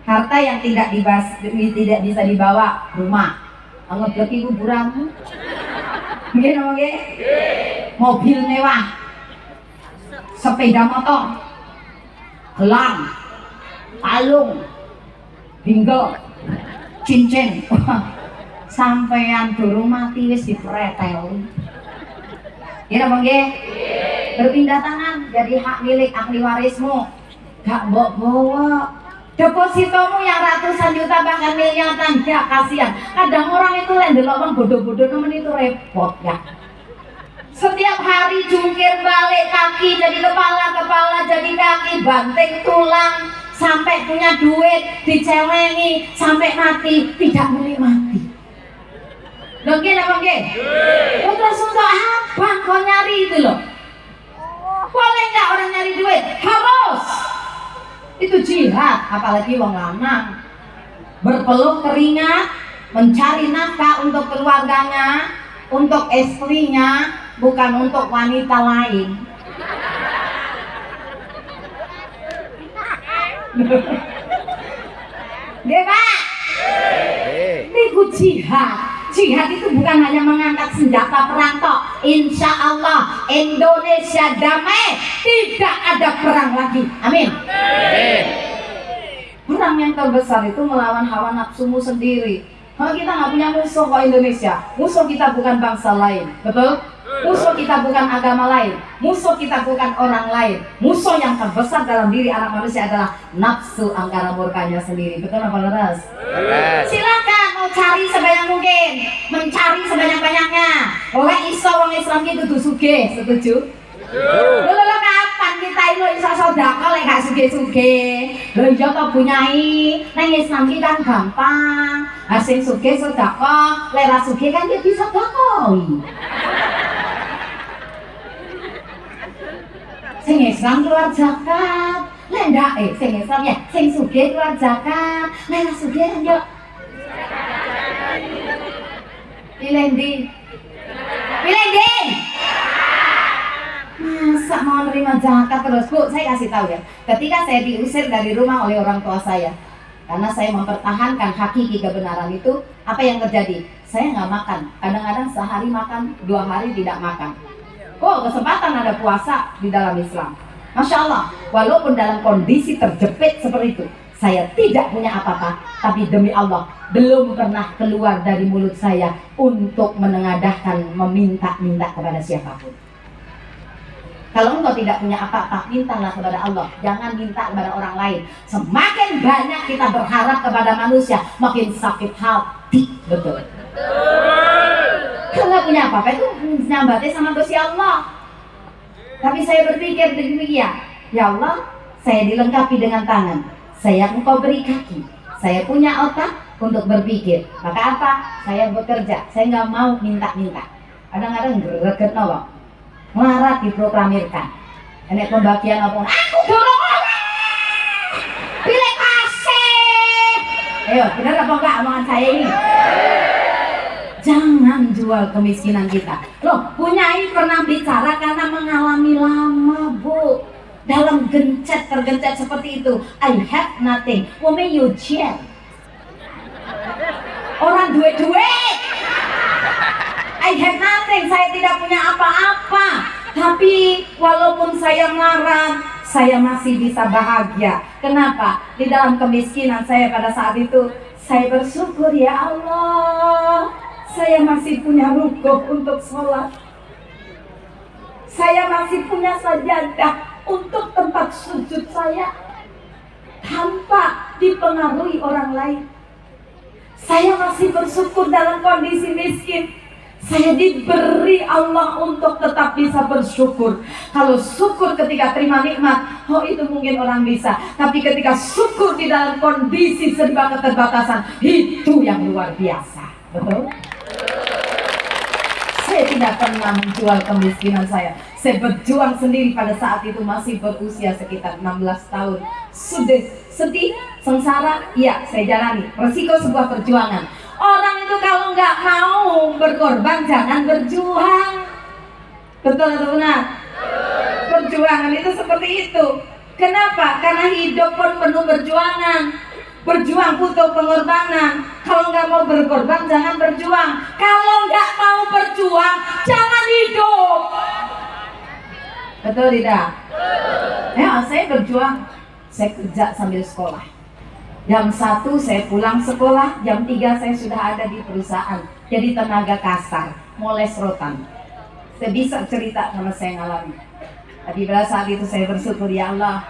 Harta yang tidak bisa dibawa, rumah. Anggap lagi kuburanmu. Nggih napa nggih? Mobil mewah, sepeda motor, gelang, kalung, bingo, cincin. Sampean durung mati wis dipretel. Nggih napa nggih? Berpindah tangan jadi hak milik ahli warismu. Gak mbok bawa. Depositomu yang ratusan juta bahkan miliaran, ya kasihan. Kadang orang itu ndelok wong bodoh-bodoh nemen itu repot ya. Setiap hari jungkir balik, kaki jadi kepala, kepala jadi kaki, banting tulang, sampai punya duit dicewengi, sampai mati tidak menikmati. Loh nggih apa nggih? Terus untuk apa kau nyari itu loh? Boleh nggak orang nyari duit? Harus. Itu jihad, apalagi wong lanang berpeluh keringat mencari nafkah untuk keluarganya, untuk istrinya, bukan untuk wanita lain. Nggih, Pak. Niku jihad. Jihad itu bukan hanya mengangkat senjata perang tok. Insya Allah Indonesia damai, tidak ada perang lagi. Amin. Amin. Perang yang terbesar itu melawan hawa nafsumu sendiri. Kalau kita nggak punya musuh kok Indonesia, musuh kita bukan bangsa lain, betul? Musuh kita bukan agama lain, musuh kita bukan orang lain. Musuh yang terbesar dalam diri anak manusia adalah nafsu angkara murkanya sendiri. Betul apa leres? Silakan mau cari sebanyak mungkin, mencari sebanyak-banyaknya. Oleh iso wong Islam itu kudu sugih, setuju? Lho kapan kita itu iso sedekah lek gak sugih-sugih? Lho iya to bunyai, nang Islam iki kan gampang. Sing sugih sedekah, lek ra sugih kan dia bisa sedekah. Sing Islam keluar zakat, lek ndak sing Islam ya, sing sugih keluar zakat, lek ra sugih kan yo pilih ndi? Pilih ndi? Masa mau nerima zakat terus? Bu, saya kasih tahu ya, ketika saya diusir dari rumah oleh orang tua saya karena saya mempertahankan hakiki kebenaran itu, apa yang terjadi? Saya nggak makan, kadang-kadang sehari makan, 2 hari tidak makan. Oh, kesempatan ada puasa di dalam Islam. Masya Allah, walaupun dalam kondisi terjepit seperti itu, saya tidak punya apa-apa, tapi demi Allah, belum pernah keluar dari mulut saya untuk menengadahkan, meminta-minta kepada siapapun. Kalau engkau tidak punya apa-apa, mintalah kepada Allah, jangan minta kepada orang lain. Semakin banyak kita berharap kepada manusia, makin sakit hati, betul. Kalau nggak punya apa-apa itu nyambatnya sama Gusti Allah. Tapi saya berpikir demikian, ya Allah, saya dilengkapi dengan tangan, saya engkau beri kaki, saya punya otak untuk berpikir. Maka apa? Saya bekerja, saya nggak mau minta-minta. Kadang-kadang greget nawa, melarat diproklamirkan. Enek pembagian apa? Aku dorong orang, pilih kasih. Ayo, benar apa enggak omongan saya ini? Jangan jual kemiskinan kita. Loh, Bunyai pernah bicara karena mengalami lama, Bu. Dalam tergencet seperti itu. I have nothing. Woman you jet. Orang duit-duit. I have nothing. Saya tidak punya apa-apa. Tapi walaupun saya marah, saya masih bisa bahagia. Kenapa? Di dalam kemiskinan saya pada saat itu, saya bersyukur, ya Allah, saya masih punya rukuk untuk sholat. Saya masih punya sajadah untuk tempat sujud saya tanpa dipengaruhi orang lain. Saya masih bersyukur dalam kondisi miskin. Saya diberi Allah untuk tetap bisa bersyukur. Kalau syukur ketika terima nikmat, oh itu mungkin orang bisa. Tapi ketika syukur di dalam kondisi serba keterbatasan, itu yang luar biasa. Betul? Saya tidak pernah menjual kemiskinan saya. Saya berjuang sendiri pada saat itu masih berusia sekitar 16 tahun. Sudah sedih, sengsara, iya saya jalani. Resiko sebuah perjuangan. Orang itu kalau nggak mau berkorban, jangan berjuang. Betul atau benar? Perjuangan itu seperti itu. Kenapa? Karena hidup pun penuh perjuangan. Berjuang butuh pengorbanan. Kalau nggak mau berkorban, jangan berjuang. Kalau nggak mau berjuang, jangan hidup. Betul tidak? Ya, saya berjuang. Saya kerja sambil sekolah. Jam 1 saya pulang sekolah, jam 3 saya sudah ada di perusahaan. Jadi tenaga kasar, mulai serotan. Saya bisa cerita karena saya ngalami. Tapi pada saat itu saya bersyukur, ya Allah,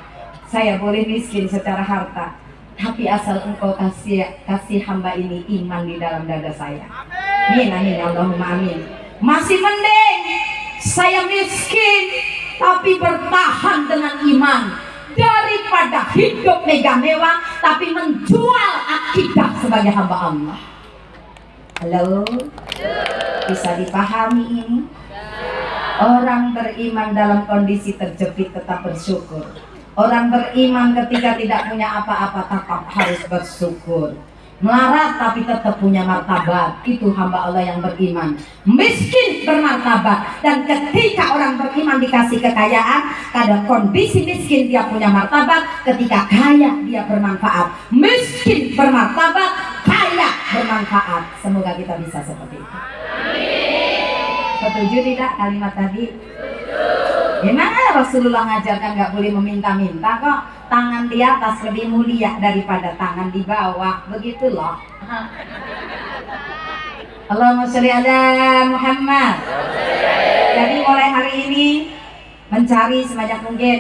saya boleh miskin secara harta, tapi asal engkau kasih hamba ini iman di dalam dada saya. Amin, amin, Allahumma amin. Masih mending saya miskin tapi bertahan dengan iman, daripada hidup mega-mewah tapi menjual akidah sebagai hamba Allah. Halo? Bisa dipahami ini? Orang beriman dalam kondisi terjepit tetap bersyukur. Orang beriman ketika tidak punya apa-apa tetap harus bersyukur. Melarat tapi tetap punya martabat, itu hamba Allah yang beriman. Miskin bermartabat, dan ketika orang beriman dikasih kekayaan, kadang kondisi miskin dia punya martabat, ketika kaya dia bermanfaat. Miskin bermartabat, kaya bermanfaat. Semoga kita bisa seperti itu. Setuju tidak kalimat tadi? Gimana Rasulullah ngajarkan nggak boleh meminta-minta kok. Tangan di atas lebih mulia daripada tangan di bawah. Begitu loh. Allahumma sholli ala Muhammad. Jadi mulai hari ini mencari sebanyak mungkin,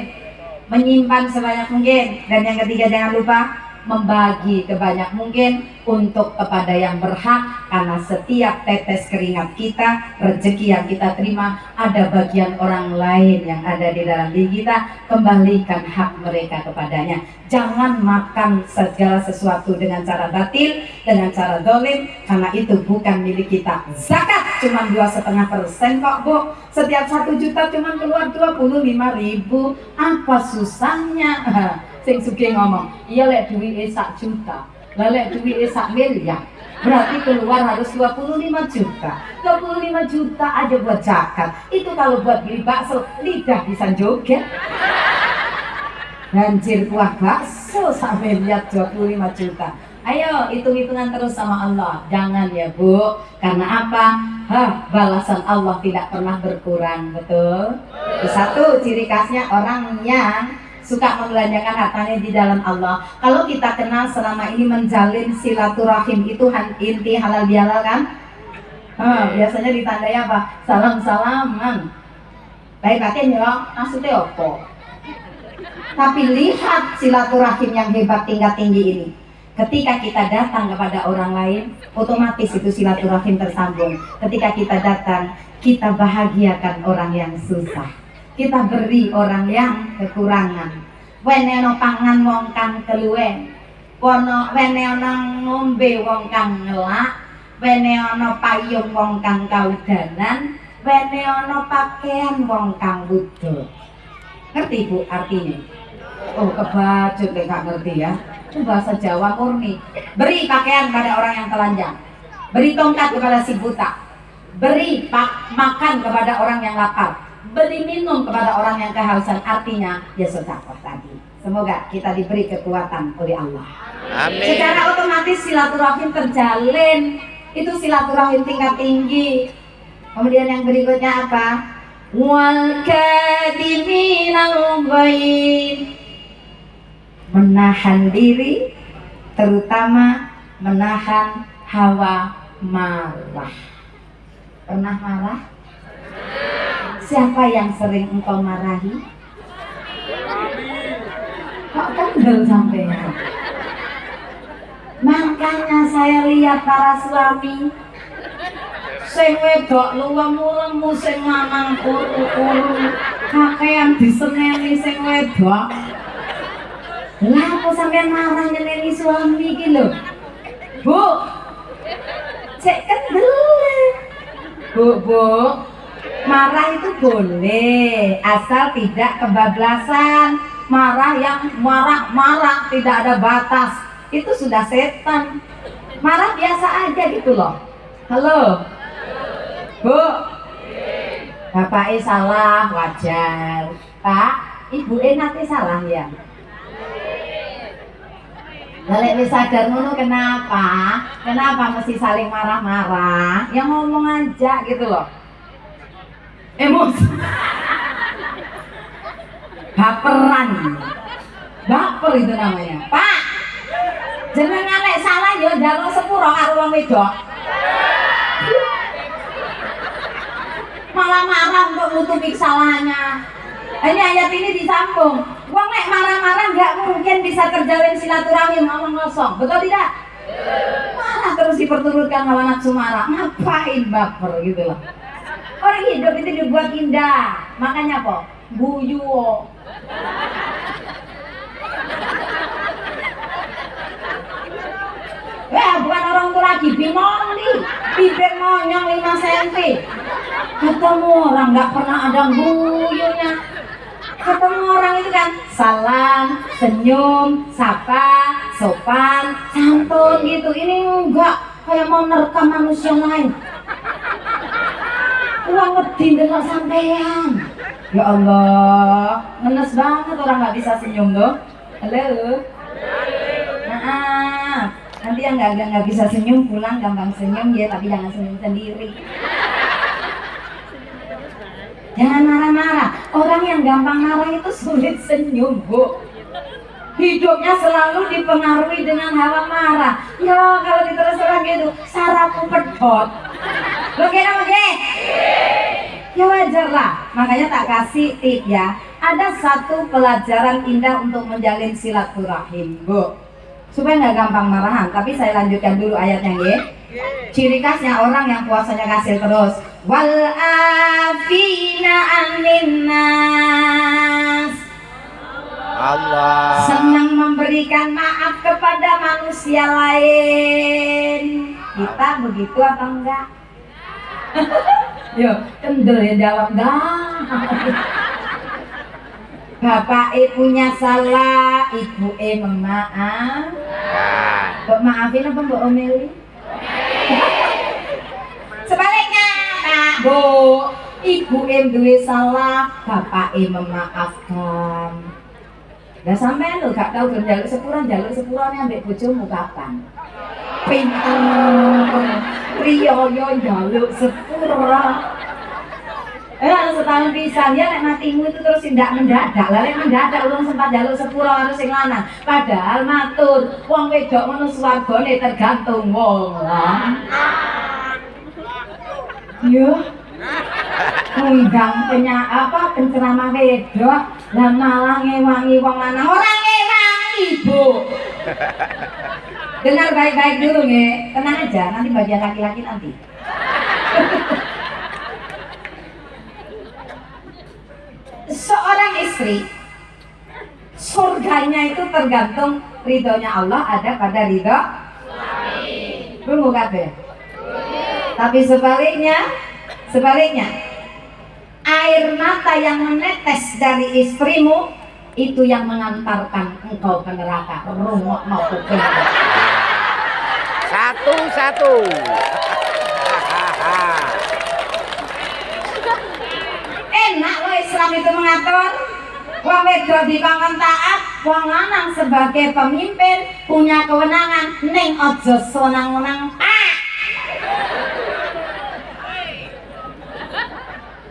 menyimpan sebanyak mungkin, dan yang ketiga jangan lupa membagi sebanyak mungkin untuk kepada yang berhak, karena setiap tetes keringat kita, rezeki yang kita terima, ada bagian orang lain yang ada di dalam diri kita. Kembalikan hak mereka kepadanya. Jangan makan segala sesuatu dengan cara batil, dengan cara dolim, karena itu bukan milik kita. Zakat cuma 2,5% kok Bu. Setiap 1 juta cuma keluar 25.000. Apa susahnya? Sing sugih ngomong, iya lek duwike 1 juta, lah lek duwike 1 miliar, berarti keluar harus 25 juta. 25 juta aja buat zakat. Itu kalau buat beli bakso, lidah bisa joget. Banjir kuah bakso sampai lihat 25 juta. Ayo hitung-hitungan terus sama Allah. Jangan ya Bu. Karena apa? Balasan Allah tidak pernah berkurang. Betul? Satu ciri khasnya orang yang suka membelanjakan hartanya di dalam Allah. Kalau kita kenal selama ini menjalin silaturahim, itu inti halal bihalal kan? Biasanya ditandai apa? Salam-salaman. Baik batin ya, maksudnya apa? Tapi lihat silaturahim yang hebat tingkat tinggi ini. Ketika kita datang kepada orang lain, otomatis itu silaturahim tersambung. Ketika kita datang, kita bahagiakan orang yang susah. Kita beri orang yang kekurangan. Wene ana pangan wong kang keluwen, wene ana ngombe wong kang ngelak, wene ana payung wong kang kaudanan, wene ana pakaian wong kang wudo. Ngerti Bu artinya? Oh kebacut deh, gak ngerti ya. Itu bahasa Jawa murni. Beri pakaian pada orang yang telanjang, beri tongkat kepada si buta, beri makan kepada orang yang lapar, beri minum kepada orang yang kehausan. Artinya ya sedekah tadi. Semoga kita diberi kekuatan oleh Allah. Amin. Secara otomatis silaturahim terjalin. Itu silaturahim tingkat tinggi. Kemudian yang berikutnya apa? Wal kadiminal ghaib. Menahan diri, terutama menahan hawa marah. Pernah marah? Siapa yang sering engkau marahi? Kok kendel sampean? Makanya saya lihat para suami sing wedok luwem-luwem, sing lanang kuru-kuru, kakean diseneni sing wedok. Lah kok sampean marah nyeneni suami iki lho? Bu. Cek kendel. Bu. Marah itu boleh, asal tidak kebablasan. Marah yang marah tidak ada batas, itu sudah setan. Marah biasa aja gitu loh. Halo Bu, bapaknya salah wajar. Pak, ibu nanti salah ya. Balik wis sadar ngono, kenapa mesti saling marah-marah? Yang ngomong aja gitu loh. Emosi. Baperan. Baper itu namanya. Pak, jenengan nek salah ya njaluk sepuro karo wong wedok. Malah marah untuk nutupi kesalahannya. Ini ayat ini disambung. Wong nek marah-marah nggak mungkin bisa terjalin silaturahim, ngomong kosong. Betul tidak? Marah terus diperturutkan hawa nafsu marah. Ngapain baper gitu loh. Orang hidup itu dibuat indah. Makanya apa? Guyu. Bukan orang tua lagi bingung nih. Bibir monyong 5 cm. Ketemu orang nggak pernah ada guyunya. Ketemu orang itu kan salam, senyum, sapa, sopan, santun gitu. Ini enggak kayak mau nerkam manusia lain. Uang ngedin dengan sampean. Ya Allah, ngenes banget orang nggak bisa senyum tuh. Halo. Nah, nanti yang nggak bisa senyum pulang gampang senyum ya, tapi jangan senyum sendiri. Jangan marah-marah. Orang yang gampang marah itu sulit senyum, Bu. Hidupnya selalu dipengaruhi dengan hawa marah. Ya kalau diterus orang gitu, sarafku pedot. Lo kira oke? Ya wajar lah. Makanya tak kasih tip ya. Ada satu pelajaran indah untuk menjalin silaturahim, Bu. Supaya nggak gampang marahan. Tapi saya lanjutkan dulu ayatnya ya. Ciri khasnya orang yang puasanya kasih terus. Wal afina anin nas. Allah. Senang memberikan maaf kepada manusia lain. Kita begitu apa enggak? Yo, kendel ya jawab enggak. Bapak punya salah, ibu memaaf. Mbok maafin apa mbok omeli? Sebaliknya, Pak, Bu, ibu duwe salah, bapak memaafkan. Lah sampean lho gak tau jaluk sepurane ambek bojomu kapan? Pinter. Priyo jaluk sepura. Setahun pisan ya nek matimu itu terus tindak mendadak. Lah nek mendadak urung sempat jaluk sepura harus sing lanang. Padahal matur, wong wedok ngono swargane tergantung wong yo. Undang penceramah wedok lah malah ngewangi wong lanang. Ora ngewangi, Bu. Dengar baik-baik dulu nge. Tenang aja, nanti bagian laki-laki nanti. Seorang istri surganya itu tergantung ridhonya Allah ada pada ridho suami. Tunggu kabeh. Tapi sebaliknya air mata yang menetes dari istrimu itu yang mengantarkan engkau ke neraka. Rungok mau kuping. Satu. Enak loh Islam itu mengatur. Wong wedok dikongkon taat, wong lanang sebagai pemimpin punya kewenangan ning aja senang-senang.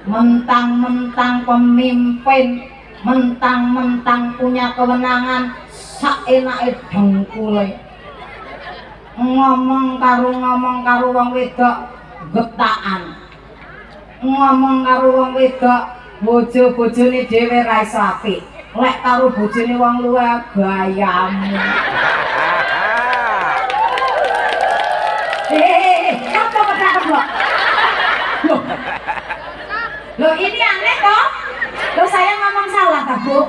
Mentang-mentang pemimpin, mentang-mentang punya kewenangan, saenake dengkule. Ngomong karo wong wedok getakan. Ngomong karo wong wedok bojo-bojone dhewe ra iso apik. Lek karo bojone wong luar gayamu. Apa kok? Loh ini aneh toh? Loh saya ngomong salah tak Bu?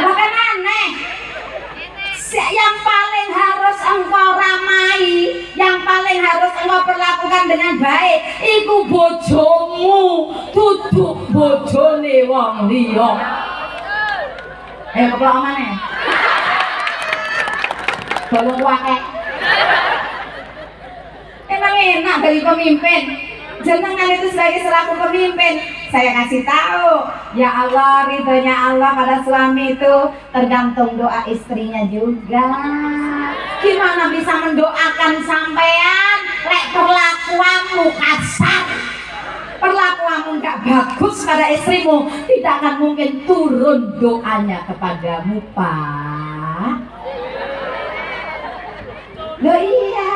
Bukan aneh. Yang paling harus engkau ramai, yang paling harus engkau perlakukan dengan baik, iku bojomu, duduk bojone wong liya. Keplok maneh. Bolong wae. Emang enak dari pemimpin. Jenengan itu sebagai selaku pemimpin, saya kasih tahu, ya Allah, ridhonya Allah pada suami itu tergantung doa istrinya juga. Gimana bisa mendoakan sampean lek perlakuanmu kasar, perlakuanmu gak bagus pada istrimu, tidak akan mungkin turun doanya kepadamu, Pak. Loh iya,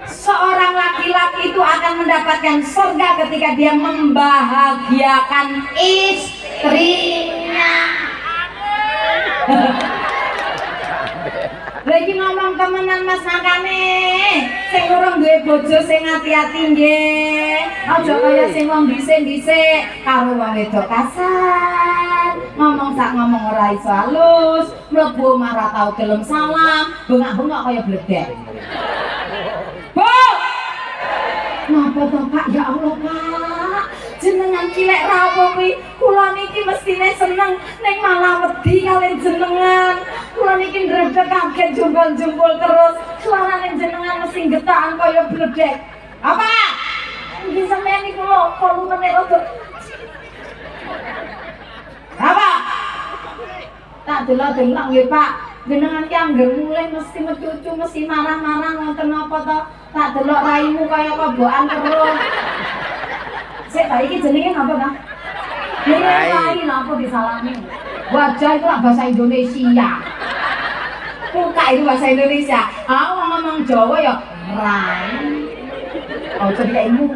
seorang laki-laki itu akan mendapatkan surga ketika dia membahagiakan istrinya. Lagi ngomong temenan Mas makane sing urung duwe bojo sing ati-ati nggih. Aja kaya sing wong dhisik-dhisik karo wong wedok kasar. Ngomong sak ngomong ora iso halus, mlebu marah tau gelem salam, bengak-bengok kaya bledek. Bu! Napa to Pak? Ya Allah Pak, jenengan kilek rapo kuwi kula niki mestine seneng ning malah wedi kalian jenengan. Kula niki ndredeg kaget jumbal-jumbul terus suarane jenengan mesti getakan kaya bledek. Apa? Iki sampeyan niku lho volumene rada. Apa? Tak delok-delok nggih Pak. Jenengan ki angger mulai mesti mecucu mesti marah-marah ngoten napa to? Tak delok raimu kaya kobokan terus. Sik ta iki jenenge napa ta? Rai napa disalami? Wajah itu lah bahasa Indonesia. Muka itu bahasa Indonesia. Aku ngomong Jawa ya rai. Oh jadi ilmu.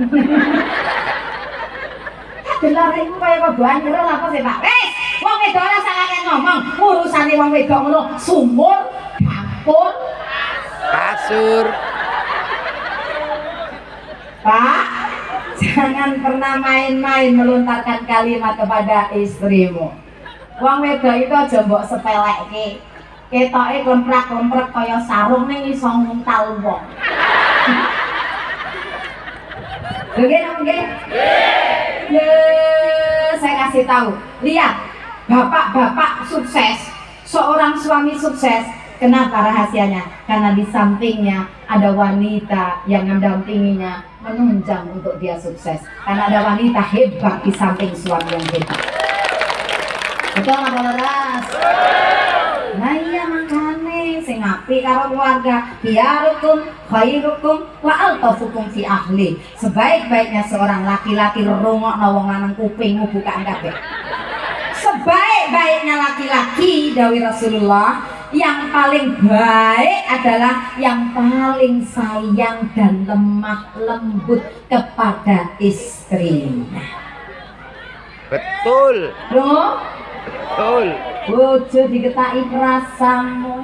Delok raimu kaya kobokan terus apa sih Pak? Wong wedok ora sakake ngomong, urusane wong wedok ngono sumur, dapur, Kasur. Pak, jangan pernah main-main melontarkan kalimat kepada istrimu. Wong wedok itu aja mbok sepelekke. Ketoke klemprak-klemprek kaya sarung ning iso nguntal wong. Nggih, nggih. Saya kasih tahu. Lihat. Bapak-bapak sukses, seorang suami sukses. Kenapa rahasianya? Karena di sampingnya ada wanita yang mendampinginya, menunjang untuk dia sukses. Karena ada wanita hebat di samping suami yang hebat. Betul apa leras? Nah iya makanya sing apik karo keluarga. Biarukum khairukum wa altafukum fi ahli. Sebaik-baiknya seorang laki-laki rungokno wong lanang kupingmu bukaan kabeh. Sebaik-baiknya laki-laki dawi Rasulullah, yang paling baik adalah yang paling sayang dan lemah lembut kepada istrinya. Betul. Loh? Betul. Bojo diketaki perasaanmu.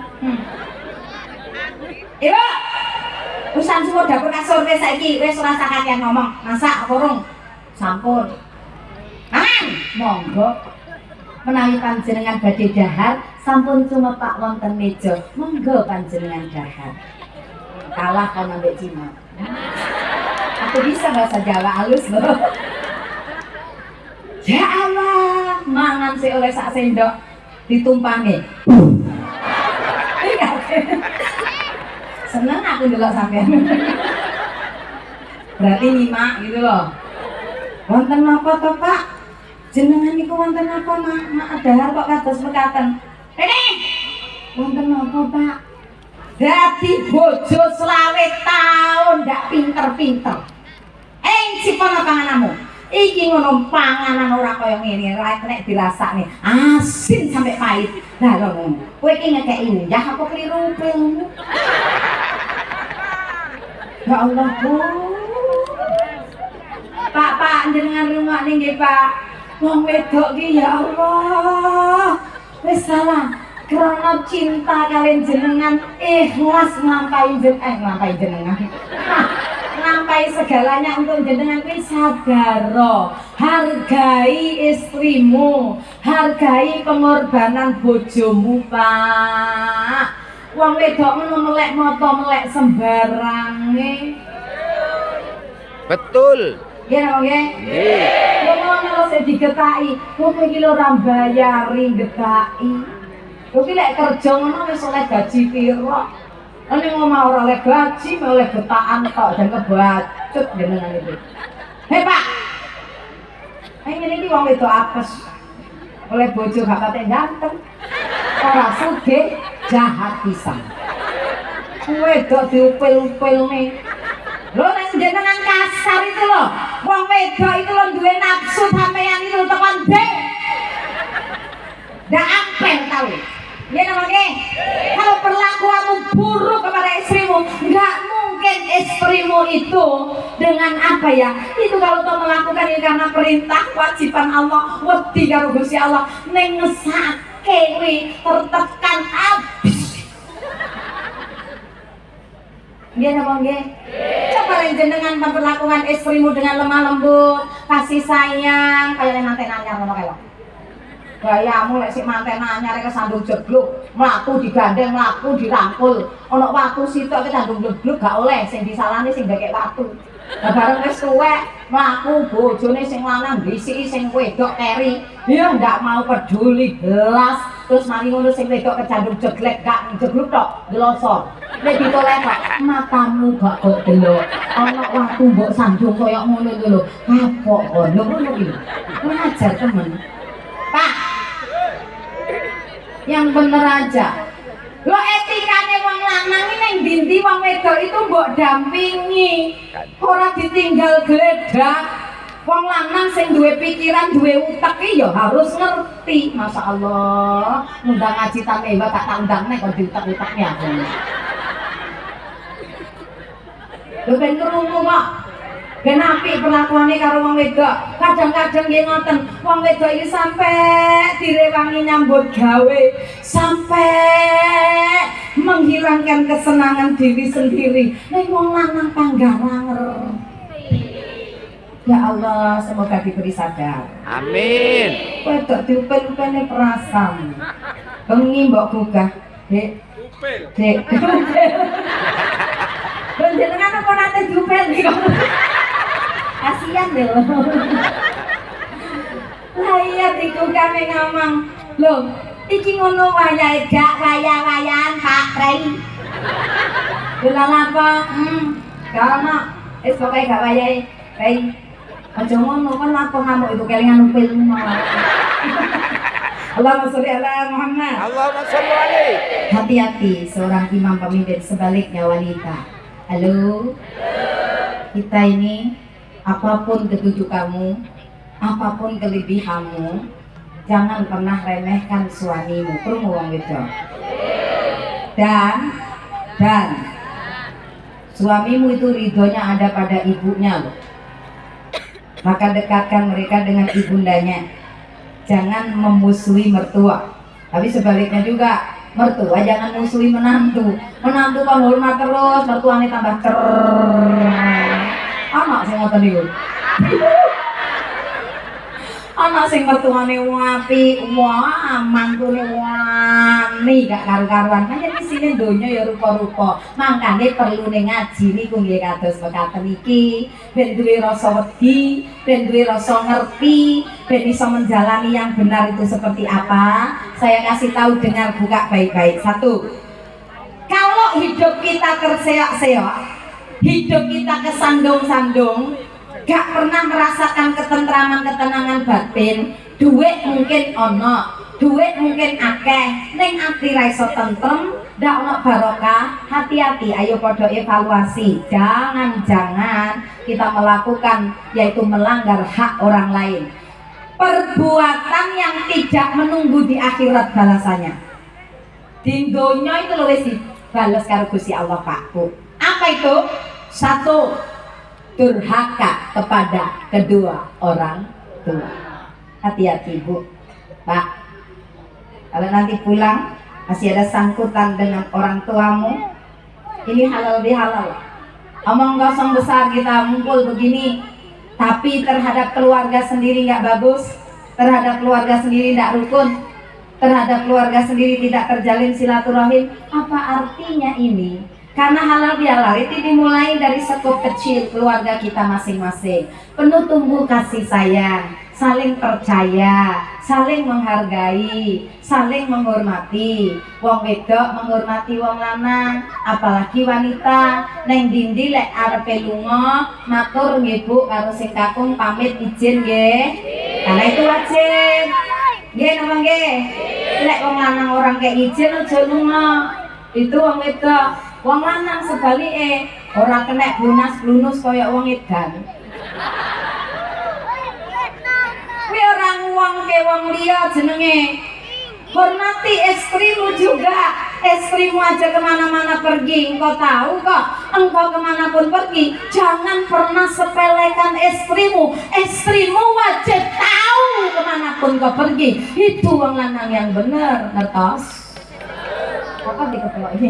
Ibu, urusan semua dapur kasur wis saiki wis ora sakakean ngomong. Masak kurung. Sampun. Mangan, monggo. Menawi panjenengan badhe dahar, sampun cuma Pak wonten meja. Monggo panjenengan dahar. Kalah kan ambek Cina. Aku bisa bahasa Jawa halus loh. Ya Allah, mangan sih oleh sak sendok ditumpangin. Seneng aku delok sampean. Berarti nyimak gitu loh. Wonten apa to Pak? Jenengan niku wonten apa mak dahar kok kados mekaten? Rene. Wonten apa Pak? Dadi bojo 20 tahun ndak pinter-pinter. Cipon pangananmu. Iki ngono panganan ora kaya ngene, ra nek dirasakne asin sampai pahit. Lah lho, kowe iki ngekeki unjah apa kliru pilmu? Ya Allah, Bu. Pak jenengan rungokne nggih, Pak. Wong wedok ki ya Allah. Wis salah. Karena cinta kalian jenengan ikhlas nglampahi jenengan. Nglampahi segalanya untuk jenengan kuwi sadaro. Hargai istrimu, hargai pengorbanan bojomu, Pak. Wong wedok ngono melek moto melek sembarange. Betul. Nggih napa nggih? Nggih. Ngono sing digetaki, wong iki lho ora mbayari getaki. Lho ki lek kerja ngono wis oleh gaji piro? Ane ngomong ora oleh gaji, oleh getakan tok dan kebacut jenengan itu. Hei Pak. Ngene iki wong wedok apes. Oleh bojo gak patek ganteng. Ora sugih, jahat pisan. Wedok diupil-upilne. Lho nek jenengan kasar itu loh. Wong wedok itu loh duwe nafsu sampeyan itu tekan dek. Ndak ampen tau. Ya namanya, kalau perlakuanmu buruk kepada istrimu, nggak mungkin istrimu itu dengan apa ya? Itu kalau kau melakukan ini karena perintah kewajiban Allah, wedi karo Gusti Allah, neng ngesake kuwi tertekan habis. Nggih napa nggih? Coba jenengan memperlakukan istrimu dengan lemah lembut, kasih sayang, kayak nanti nanya ngono kae. Gayamu lek sik manten anyar kesandung jegluk, mlaku digandeng, mlaku dirangkul. Ana watu sitok kesandung jegluk gak oleh, sing disalahne sing ndekek watu. Lah bareng wis tuwek, mlaku bojone sing lanang disiki sing wedok keri ya ndak mau peduli gelas terus mari ngono sing wedok kecandung jeglek gak jegluk tok glosor nek ditoleh kok matamu gak kok delok ana waktu mbok sanjung koyo ngono ku lho kapok ngono iki ngajar temen Pak yang bener aja lo etikane wong lanang ini yang dindi wong wedok itu mbok dampingi ora ditinggal geledak wong lanang sing duwe pikiran duwe utek iki ya harus ngerti Masya Allah ngundang ngaji tamewa tak tandangne kok diutek-uteknya lho ben krungu kok ben apik perlakuane karo wong wedok kadang-kadang nggih ngoten wong wedok iki sampe direwangi nyambut gawe sampai menghilangkan kesenangan diri sendiri nek wong lanang panggaranger ya Allah semoga diberi sadar Amin. wedok diupel-upele perasaan bengi mbok gugah Dek Dek jenengan apa nate diupel iki kasihan deh lo lah iya tiku kami ngomong loh iki ngono wayahe gak wayah-wayahan Pak Prei dolan apa karena pokoke gak wayahe Prei aja ngono kan apa ngamuk itu kelingan upilmu malah Allahumma sholli ala Muhammad Allahumma sholli alaihi. hati-hati seorang imam pemimpin sebaliknya wanita halo kita ini apapun kedudukanmu, apapun kelebihanmu, jangan pernah remehkan suamimu. Krungu wong wedok. Dan suamimu itu ridhonya ada pada ibunya loh. Maka dekatkan mereka dengan ibundanya. Jangan memusuhi mertua. Tapi sebaliknya juga mertua jangan musuhi menantu. Menantu kan hormat terus, mertuanya tambah anak sing ngoten niku. Anak sing mertuane apik, wah mantune wani gak karu-karuan. Pancen isine donya ya rupa-rupa. Mangkane perlune ngaji niku nggih kados mekaten iki, ben duwe rasa wedi, ben duwe rasa ngerti, ben iso menjalani yang benar itu seperti apa. Saya kasih tahu dengar buka baik-baik. Satu. Kalau hidup kita terseok-seok, hidup kita kesandung-sandung, gak pernah merasakan ketentraman, ketenangan batin, duit mungkin ono, duit mungkin akeh, ning ati ra iso tentrem, ndak ono barokah. Hati-hati, ayo podo evaluasi. Jangan-jangan kita melakukan yaitu melanggar hak orang lain. Perbuatan yang tidak menunggu di akhirat balasannya. Di dunia itu lho wis dibales karo Gusti Allah Pak Bu. Apa itu? Satu, durhaka kepada kedua orang tua. Hati-hati Bu, Pak. Kalau nanti pulang masih ada sangkutan dengan orang tuamu, ini halal bihalal. Omong kosong besar kita ngumpul begini, tapi terhadap keluarga sendiri nggak bagus, terhadap keluarga sendiri tidak rukun, terhadap keluarga sendiri tidak terjalin silaturahim. Apa artinya ini? Karena halal bihalal itu dimulai dari sekup kecil keluarga kita masing-masing. Penuh tumbuh kasih sayang, saling percaya, saling menghargai, saling menghormati. Wong wedok menghormati wong lanang, apalagi wanita. Neng dindi lek arepe lunga, matur nggih Bu karo sing kakung pamit izin nggih. Karena itu wajib. Nggih napa nggih? Lek wong lanang orang kayak izin aja lunga. Itu wong wedok. Wong lanang sebalike ora kena blunus kaya wong edan. Kuwi ora nguwangke wong liya jenenge. Hormati istrimu juga. Istrimu aja kemana-mana pergi, engkau tahu kok. Engkau kemanapun pergi, jangan pernah sepelekan istrimu. Istrimu wajib tahu kemanapun kau pergi. Itu wong lanang yang bener, ngertos? Apa dikeplok ini?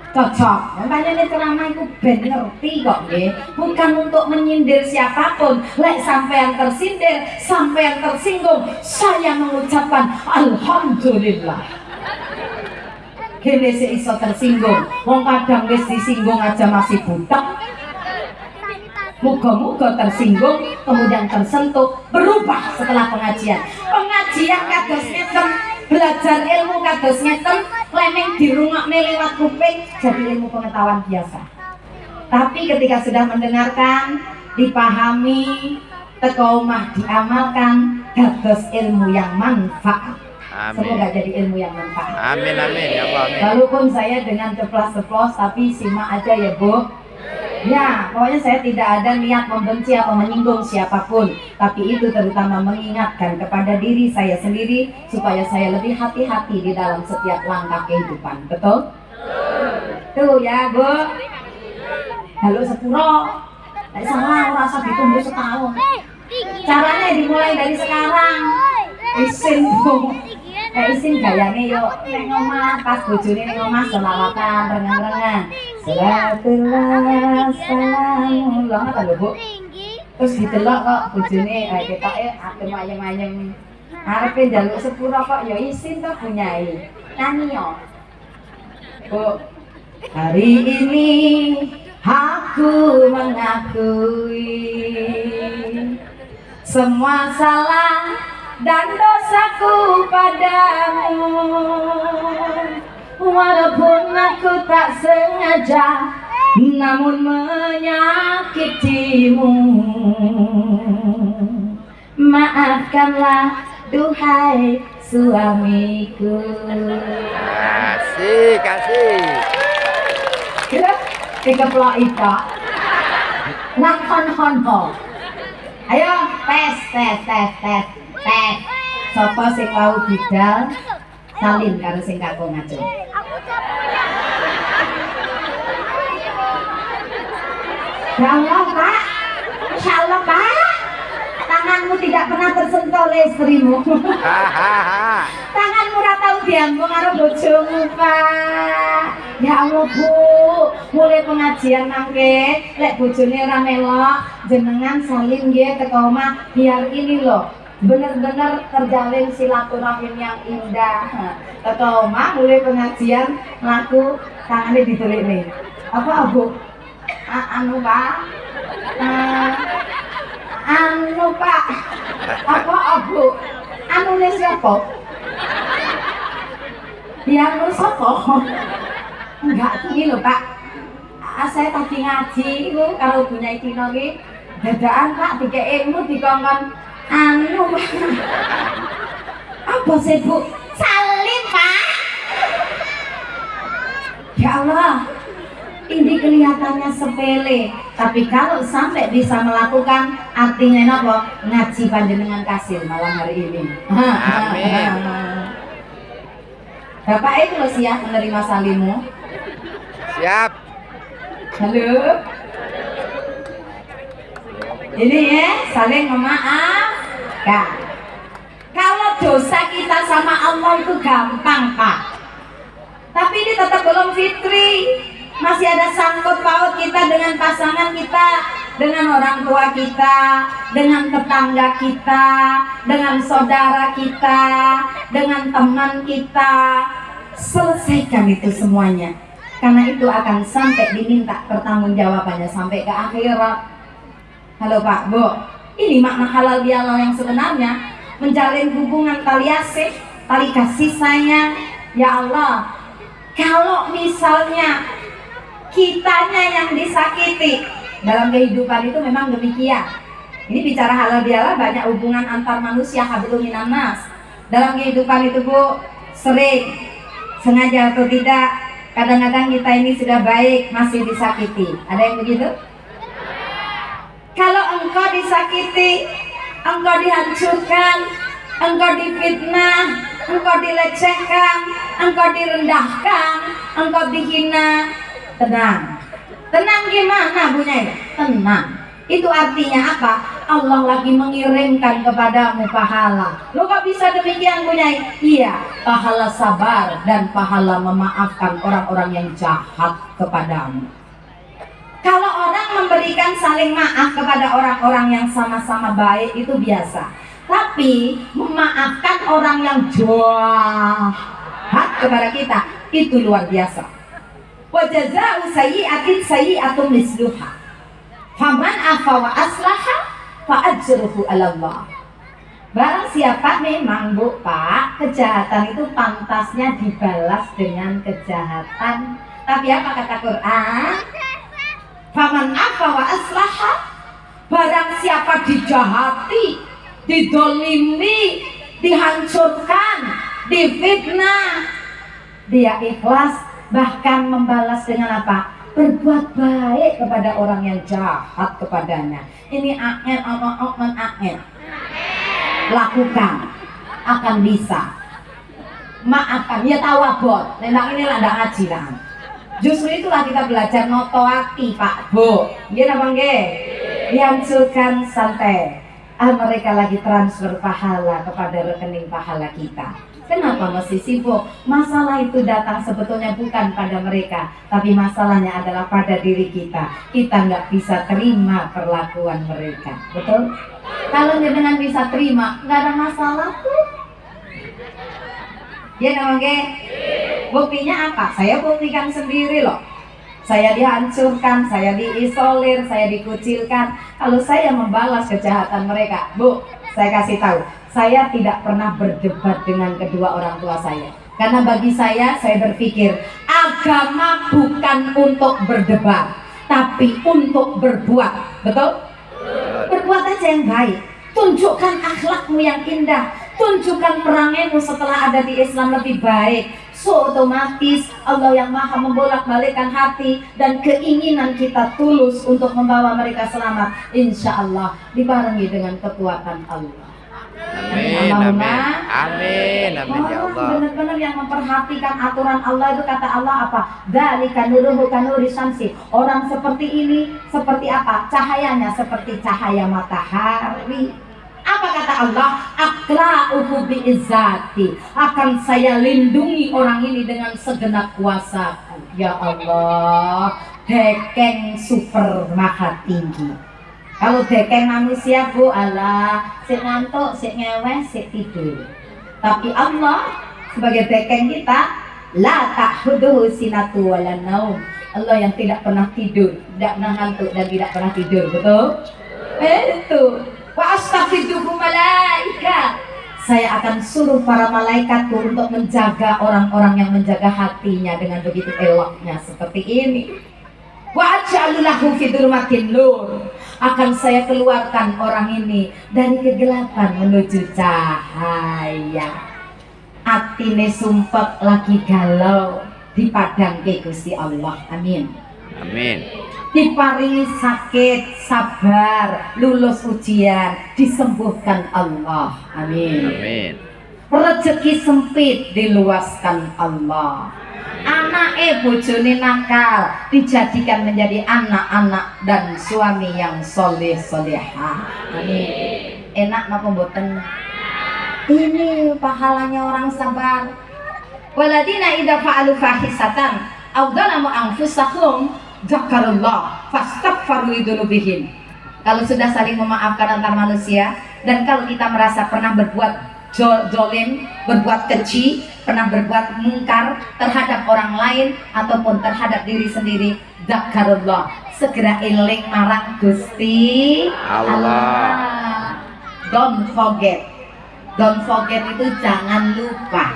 Cocok, makanya ini ceramah itu ben ngerti kok nggih. Bukan untuk menyindir siapapun. Lek sampean tersindir, sampean tersinggung, saya mengucapkan alhamdulillah. Kene sik iso tersinggung. Wong kadang wis disinggung aja masih butek. Muga-muga tersinggung, kemudian tersentuh, berubah setelah pengajian. Pengajian kados ngeten, belajar ilmu kados ngeten, lemeng dirungokne liwat kuping, jadi ilmu pengetahuan biasa. Tapi ketika sudah mendengarkan, dipahami, teko omah diamalkan, kados ilmu yang manfaat. Amin. Semoga jadi ilmu yang manfaat. Amin, amin, ya Allah, amin. Walaupun saya dengan ceplas-ceplos, tapi simak aja ya Bu. Ya, pokoknya saya tidak ada niat membenci atau menyinggung siapapun, tapi itu terutama mengingatkan kepada diri saya sendiri supaya saya lebih hati-hati di dalam setiap langkah kehidupan. Betul? Tuh ya Bu. Halo sepuro. Tidak salah, rasa ditunggu setahun. Caranya dimulai dari sekarang. Isin Bu. Isin gayane yo nek ngomah pas bojone ning omah selawatan renang-renang. Salatullah salamu lha ngoten lho Bu. Terus didelok kok bojone ketoke adem ayem-ayem. Arepe njaluk sepuro kok ya isin to bunyai. Nyanyi yo. Bu, hari ini aku mengakui semua salah dan dosaku padamu, walaupun aku tak sengaja namun menyakitimu. Maafkanlah duhai suamiku. Kasih. Kira dikeplok ika nakon-kon ho. Ayo tes. Sapa sing mau bidal salin karo sing kakung ngajeng. Ya Allah Pak, Insya Allah Pak, tanganmu tidak pernah tersentuh oleh istrimu. Tanganmu ora tau diambung karo bojomu Pak. Ya Allah Bu, mulai pengajian mangke, lek bojone ora melok, jenengan salin nggih teko omah biar ini loh benar-benar terjalin silaturahim yang indah. Teko omah mulai pengajian laku tangane ditulikne. Apa Bu? Anu Pak. Anu Pak. Apa Bu? Anu ne siapa? Ya anu sapa? Enggak gini loh Pak. Saya tadi ngaji itu kalau punya Cina ini dadaan Pak dikei ilmu dikongkon anu Pak. Apa sih Bu? Salim Pak. Ya Allah, ini kelihatannya sepele, tapi kalau sampai bisa melakukan artinya apa? Ngaji panjenengan kasil malam hari ini. Amin. Bapak itu lo siap menerima salimmu? Siap. Halo. Ini ya, saling memaafkan. Kalau dosa kita sama Allah itu gampang Pak, tapi ini tetap belum fitri. Masih ada sangkut paut kita dengan pasangan kita, dengan orang tua kita, dengan tetangga kita, dengan saudara kita, dengan teman kita. Selesaikan itu semuanya, karena itu akan sampai diminta pertanggungjawabannya sampai ke akhirat. Halo Pak, Bu, ini makna halal bihalal yang sebenarnya, menjalin hubungan tali asih, tali kasih sayang. Ya Allah, kalau misalnya kitanya yang disakiti dalam kehidupan itu memang demikian. Ini bicara halal bihalal, banyak hubungan antar manusia, hablum minan nas. Dalam kehidupan itu Bu, sering sengaja atau tidak, kadang-kadang kita ini sudah baik masih disakiti. Ada yang begitu? Kalau engkau disakiti, engkau dihancurkan, engkau difitnah, engkau dilecehkan, engkau direndahkan, engkau dihina, tenang. Tenang gimana Bu Nyai? Tenang. Itu artinya apa? Allah lagi mengirimkan kepadamu pahala. Lo kok bisa demikian Bu Nyai? Iya, pahala sabar dan pahala memaafkan orang-orang yang jahat kepadamu. Kalau orang memberikan saling maaf kepada orang-orang yang sama-sama baik itu biasa. Tapi memaafkan orang yang jahat kepada kita itu luar biasa. Wa jazaa'u sayyi'atin sayyi'atun misluha. Faman afa wa aslaha fa ajruhu 'ala Allah. Barang siapa memang Bu Pak, kejahatan itu pantasnya dibalas dengan kejahatan. Tapi apa kata Quran? Faman afa wa aslaha, barang siapa dijahati, didolimi, dihancurkan, difitnah, dia ikhlas, bahkan membalas dengan apa? Berbuat baik kepada orang yang jahat kepadanya. Ini angin, omong angin. Lakukan, akan bisa. Maafkan, ya tawabot. Nendang ini lah ngaji lah. Justru itulah kita belajar noto hati Pak Bu. Gini apa nggih? Dihancurkan santai. Mereka lagi transfer pahala kepada rekening pahala kita. Kenapa mesti sibuk? Masalah itu datang sebetulnya bukan pada mereka, tapi masalahnya adalah pada diri kita. Kita nggak bisa terima perlakuan mereka, betul? Kalau dengan bisa terima, nggak ada masalah tuh. Ya namanya. Buktinya apa? Saya buktikan sendiri loh. Saya dihancurkan, saya diisolir, saya dikucilkan. Kalau saya membalas kejahatan mereka, Bu, saya kasih tahu, saya tidak pernah berdebat dengan kedua orang tua saya. Karena bagi saya berpikir agama bukan untuk berdebat, tapi untuk berbuat. Betul? Berbuat aja yang baik. Tunjukkan akhlakmu yang indah. Tunjukkan perangaimu setelah ada di Islam lebih baik. So otomatis Allah yang maha membolak-balikkan hati dan keinginan kita tulus untuk membawa mereka selamat, insya Allah dibarengi dengan kekuatan Allah. Amin, amin, amin, amin ya Allah. Benar-benar yang memperhatikan aturan Allah itu kata Allah apa? Dzalika nuruhu kanuri syamsi. Orang seperti ini seperti apa? Cahayanya seperti cahaya matahari. Apa kata Allah? Akla'uhu bi'izzati. Akan saya lindungi orang ini dengan segenap kuasaku. Ya Allah, dekeng super maha tinggi. Kalau dekeng manusia Bu, Allah sik ngantuk, sik ngeweh, sik tidur. Tapi Allah sebagai dekeng kita, la ta'khuduhu sinatu wala naum. Allah yang tidak pernah tidur, tidak pernah ngantuk dan tidak pernah tidur, betul? Itu. Wa astaghfiruhu malaika. Saya akan suruh para malaikatku untuk menjaga orang-orang yang menjaga hatinya dengan begitu eloknya seperti ini. Wa aj'alu lahu fi dhulumatin nur. Akan saya keluarkan orang ini dari kegelapan menuju cahaya. Atine sumpek lagi galau di padang Gusti Allah. Amin. Amin. Diparingi sakit, sabar, lulus ujian, disembuhkan Allah. Amin. Amin. Rezeki sempit diluaskan Allah. Anake bojone nakal dijadikan menjadi anak-anak dan suami yang soleh solehah. Amin. Enak napa mboten? Ini pahalanya orang sabar. Waladina idza fa'alu fahisatan aw dzalamu anfusahum dzakarullah fastaghfiru lidzunubihim. Kalau sudah saling memaafkan antar manusia dan kalau kita merasa pernah berbuat zalim, berbuat keji, pernah berbuat mungkar terhadap orang lain ataupun terhadap diri sendiri, dzakarullah, segera eling marang Gusti Allah. Don't forget. Don't forget itu jangan lupa.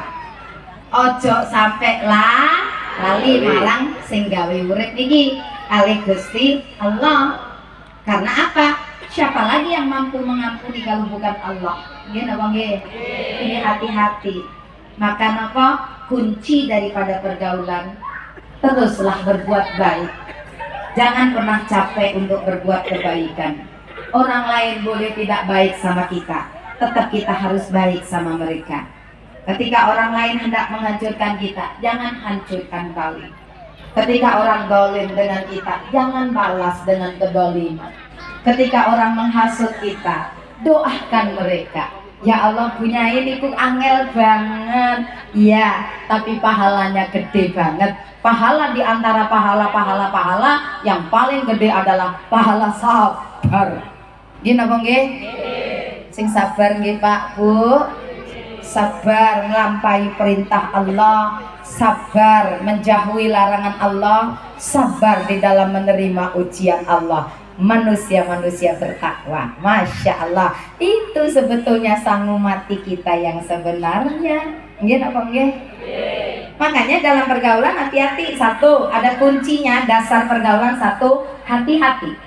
Ojo sampai lali marang sing gawe urip iki kalih Gusti Allah. Karena apa? Siapa lagi yang mampu mengampuni kalau bukan Allah? Nggih napa nggih? Ini hati-hati. Maka napa? Kunci daripada pergaulan, teruslah berbuat baik. Jangan pernah capek untuk berbuat kebaikan. Orang lain boleh tidak baik sama kita, tetap kita harus baik sama mereka. Ketika orang lain hendak menghancurkan kita, jangan hancurkan balik. Ketika orang dolim dengan kita, jangan balas dengan kedoliman. Ketika orang menghasut kita, doakan mereka. Ya Allah, punya ini kok angel banget. Iya, tapi pahalanya gede banget. Pahala di antara pahala yang paling gede adalah pahala sabar. Gini apa nggih? Sing sabar nggih Pak Bu. Sabar melampaui perintah Allah, sabar menjauhi larangan Allah, sabar di dalam menerima ujian Allah. manusia-manusia bertakwa. Masya Allah, itu sebetulnya sangumati kita yang sebenarnya. Nggih apa nggih? Makanya dalam pergaulan hati-hati. Satu, ada kuncinya, dasar pergaulan satu, hati-hati.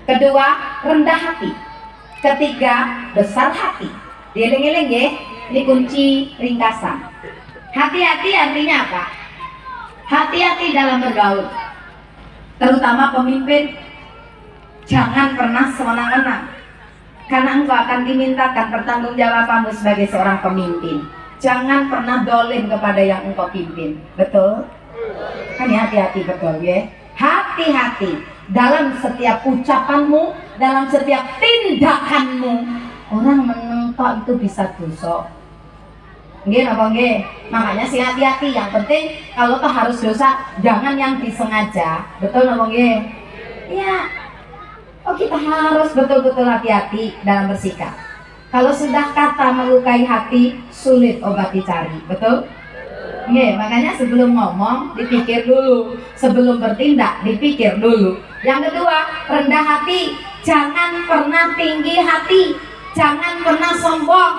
Kedua, rendah hati. Ketiga, besar hati. Dieling-eling ya, ini kunci ringkasan. Hati-hati artinya apa? Hati-hati dalam bergaul. Terutama pemimpin, jangan pernah sewenang-wenang. Karena engkau akan dimintakan pertanggungjawabanmu sebagai seorang pemimpin. Jangan pernah dolim kepada yang engkau pimpin. Betul? Kan ya, hati-hati betul ya. Hati-hati dalam setiap ucapanmu, dalam setiap tindakanmu. Orang menengok itu bisa dosa. Nggih napa nggih? Makanya sih hati-hati. Yang penting kalau toh harus dosa, jangan yang disengaja. Betul napa nggih? Iya. Oh, kita harus betul-betul hati-hati dalam bersikap. Kalau sudah kata melukai hati, sulit obat dicari. Betul? Nggih, makanya sebelum ngomong dipikir dulu, sebelum bertindak dipikir dulu. Yang kedua, rendah hati. Jangan pernah tinggi hati. Jangan pernah sombong.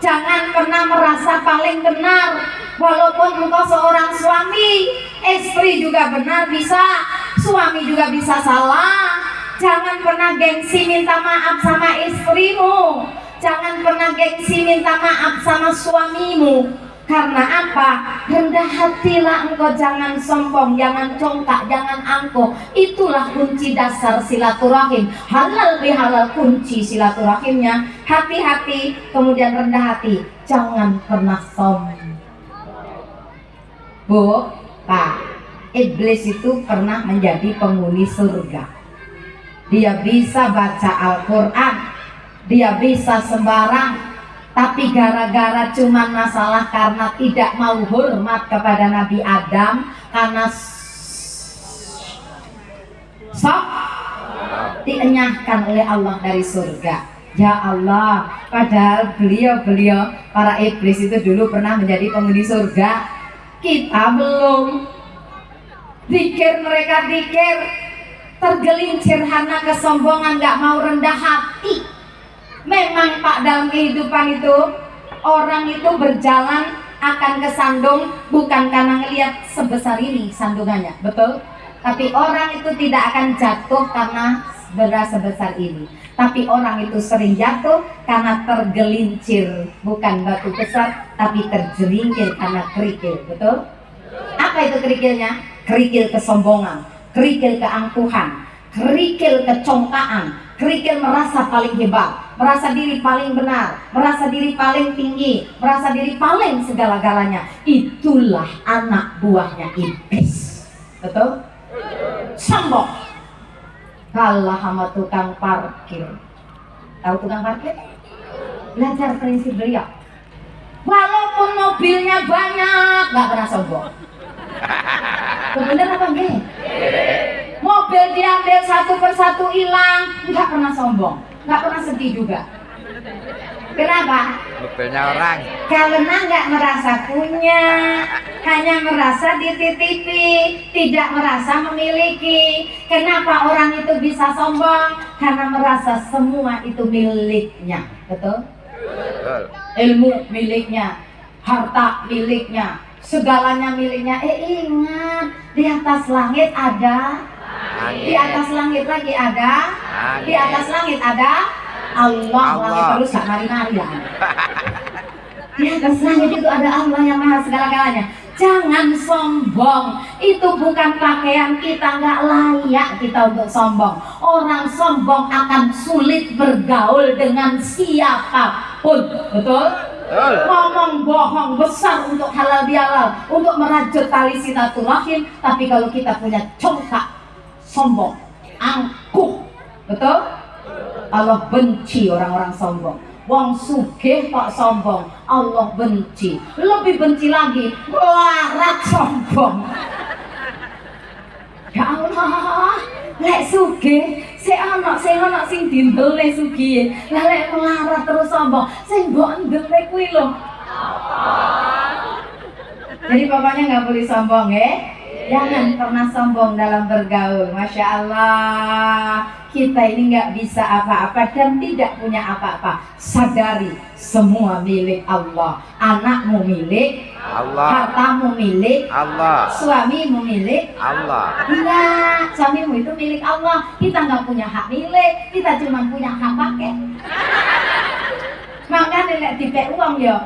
Jangan pernah merasa paling benar. Walaupun engkau seorang suami, istri juga benar bisa, suami juga bisa salah. Jangan pernah gengsi minta maaf sama istrimu. Jangan pernah gengsi minta maaf sama suamimu. Karena apa? Rendah hatilah engkau, jangan sombong, jangan congkak, jangan angkuh. Itulah kunci dasar silaturahim. Halal bihalal kunci silaturahimnya. Hati-hati, kemudian rendah hati. Jangan pernah sombong. Bu, Pak, iblis itu pernah menjadi penghuni surga. Dia bisa baca Al-Quran, dia bisa sembarang, tapi gara-gara cuman masalah karena tidak mau hormat kepada Nabi Adam, karena sok dienyahkan oleh Allah dari surga. Ya Allah, padahal beliau para iblis itu dulu pernah menjadi penghuni surga. Kita belum. Dikir mereka dikir, tergelincir hana kesombongan, gak mau rendah hati. Memang Pak, dalam kehidupan itu orang itu berjalan akan kesandung bukan karena ngelihat sebesar ini sandungannya, betul? Tapi orang itu tidak akan jatuh karena beras sebesar ini. Tapi orang itu sering jatuh karena tergelincir, bukan batu besar, tapi tergelincir karena kerikil, betul? Apa itu kerikilnya? Kerikil kesombongan, kerikil keangkuhan, kerikil kecongkaan, kerikil merasa paling hebat, merasa diri paling benar, merasa diri paling tinggi, merasa diri paling segala-galanya. Itulah anak buahnya iblis. Betul? Sombong. Kalah sama tukang parkir. Tahu tukang parkir? Belajar prinsip beliau. Walaupun mobilnya banyak, gak pernah sombong. Bener apa enggak? Mobil diambil satu persatu hilang, nggak pernah sombong, nggak pernah sedih juga. Kenapa? Mobilnya orang. Karena nggak merasa punya, hanya merasa dititipi, tidak merasa memiliki. Kenapa orang itu bisa sombong? Karena merasa semua itu miliknya, betul? Betul. Ilmu miliknya, harta miliknya, segalanya miliknya. Ingat, di atas langit ada, di atas langit lagi ada, di atas langit ada Allah. Langit terus gak mari-mari lah. Di atas langit itu ada Allah yang maha segala-galanya. Jangan sombong. Itu bukan pakaian kita, nggak layak kita untuk sombong. Orang sombong akan sulit bergaul dengan siapapun. Betul? Ngomong bohong besar untuk halal bihalal, untuk merajut tali silaturahim. Tapi kalau kita punya congkak, sombong, angkuh, betul? Allah benci orang-orang sombong. Wong sugih kok sombong, Allah benci. Lebih benci lagi melarat sombong. Ya Allah, lek sugih sing ana sing dindele sugih. Lah lek melarat terus sombong, sing mbok ndele kuwi lho. Jadi bapaknya nggak boleh sombong ya. Jangan pernah sombong dalam bergaul. Masya Allah, kita ini nggak bisa apa-apa dan tidak punya apa-apa. Sadari, semua milik Allah. Anakmu milik Allah. Hartamu milik Allah. Suamimu milik Allah. Ingat, suamimu itu milik Allah. Kita nggak punya hak milik, kita cuma punya hak pakai. Makanya nek dipek uang ya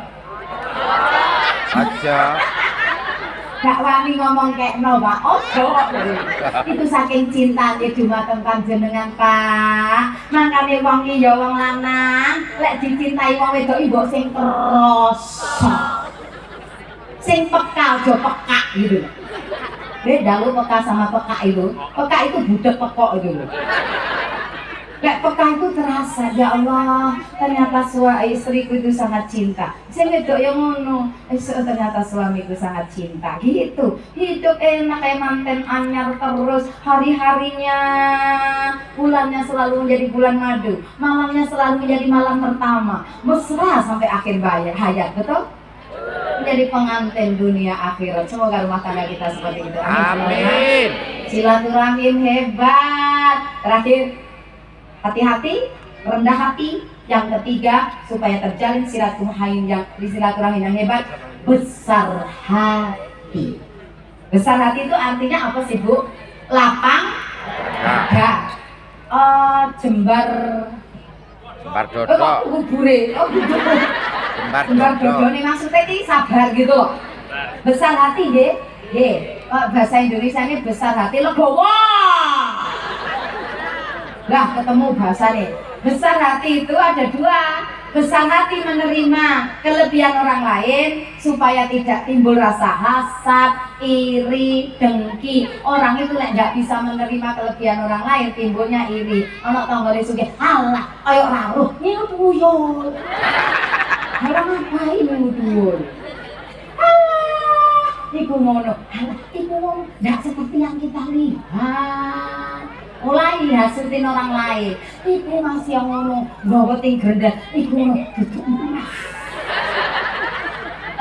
Aja. gak wani ngomong kayak no Pak. Ojo. Itu saking cintanya dumateng panjenengan Pak. Makane wong iki ya wong lanang, lek dicintai wong wedok mbok sing krasa. Sing peka aja peka gitu. Beda lu peka sama peka itu. Peka itu budak pekok itu loh. Lek peka itu terasa, ya Allah, ternyata istriku itu sangat cinta. Sing wedok yang ngono, ternyata suamiku sangat cinta. Gitu. Hidup enak kayak manten anyar terus, hari-harinya, bulannya selalu menjadi bulan madu, malamnya selalu menjadi malam pertama, mesra sampai akhir hayat, betul? Menjadi pengantin dunia akhirat. Semoga rumah tangga kita seperti itu. Amin. Silaturahim hebat. Terakhir, hati-hati, rendah hati. Yang ketiga, supaya terjalin silaturahim yang hebat, besar hati. Besar hati itu artinya apa sih Bu? Lapang dada. Jembar dodo. Kubure. Jembar dodo nih maksudnya ini sabar gitu loh. Besar hati deh. Bahasa Indonesia ini besar hati legowo. Lah ketemu bahasa nih. Besar hati itu ada dua. Besar hati menerima kelebihan orang lain supaya tidak timbul rasa hasad, iri, dengki. Orang itu nggak bisa menerima kelebihan orang lain, timbulnya iri. Ono tanggane sugih, alah, ayo raruh, niku tuyul. Orang ngapain niku tuyul? Alah, niku ngono. Alah, iku wong nggak seperti yang kita lihat. Mulai hasutin orang lain, iku masih yang ngono, bawatin grendet, iku ngono, duduk murah.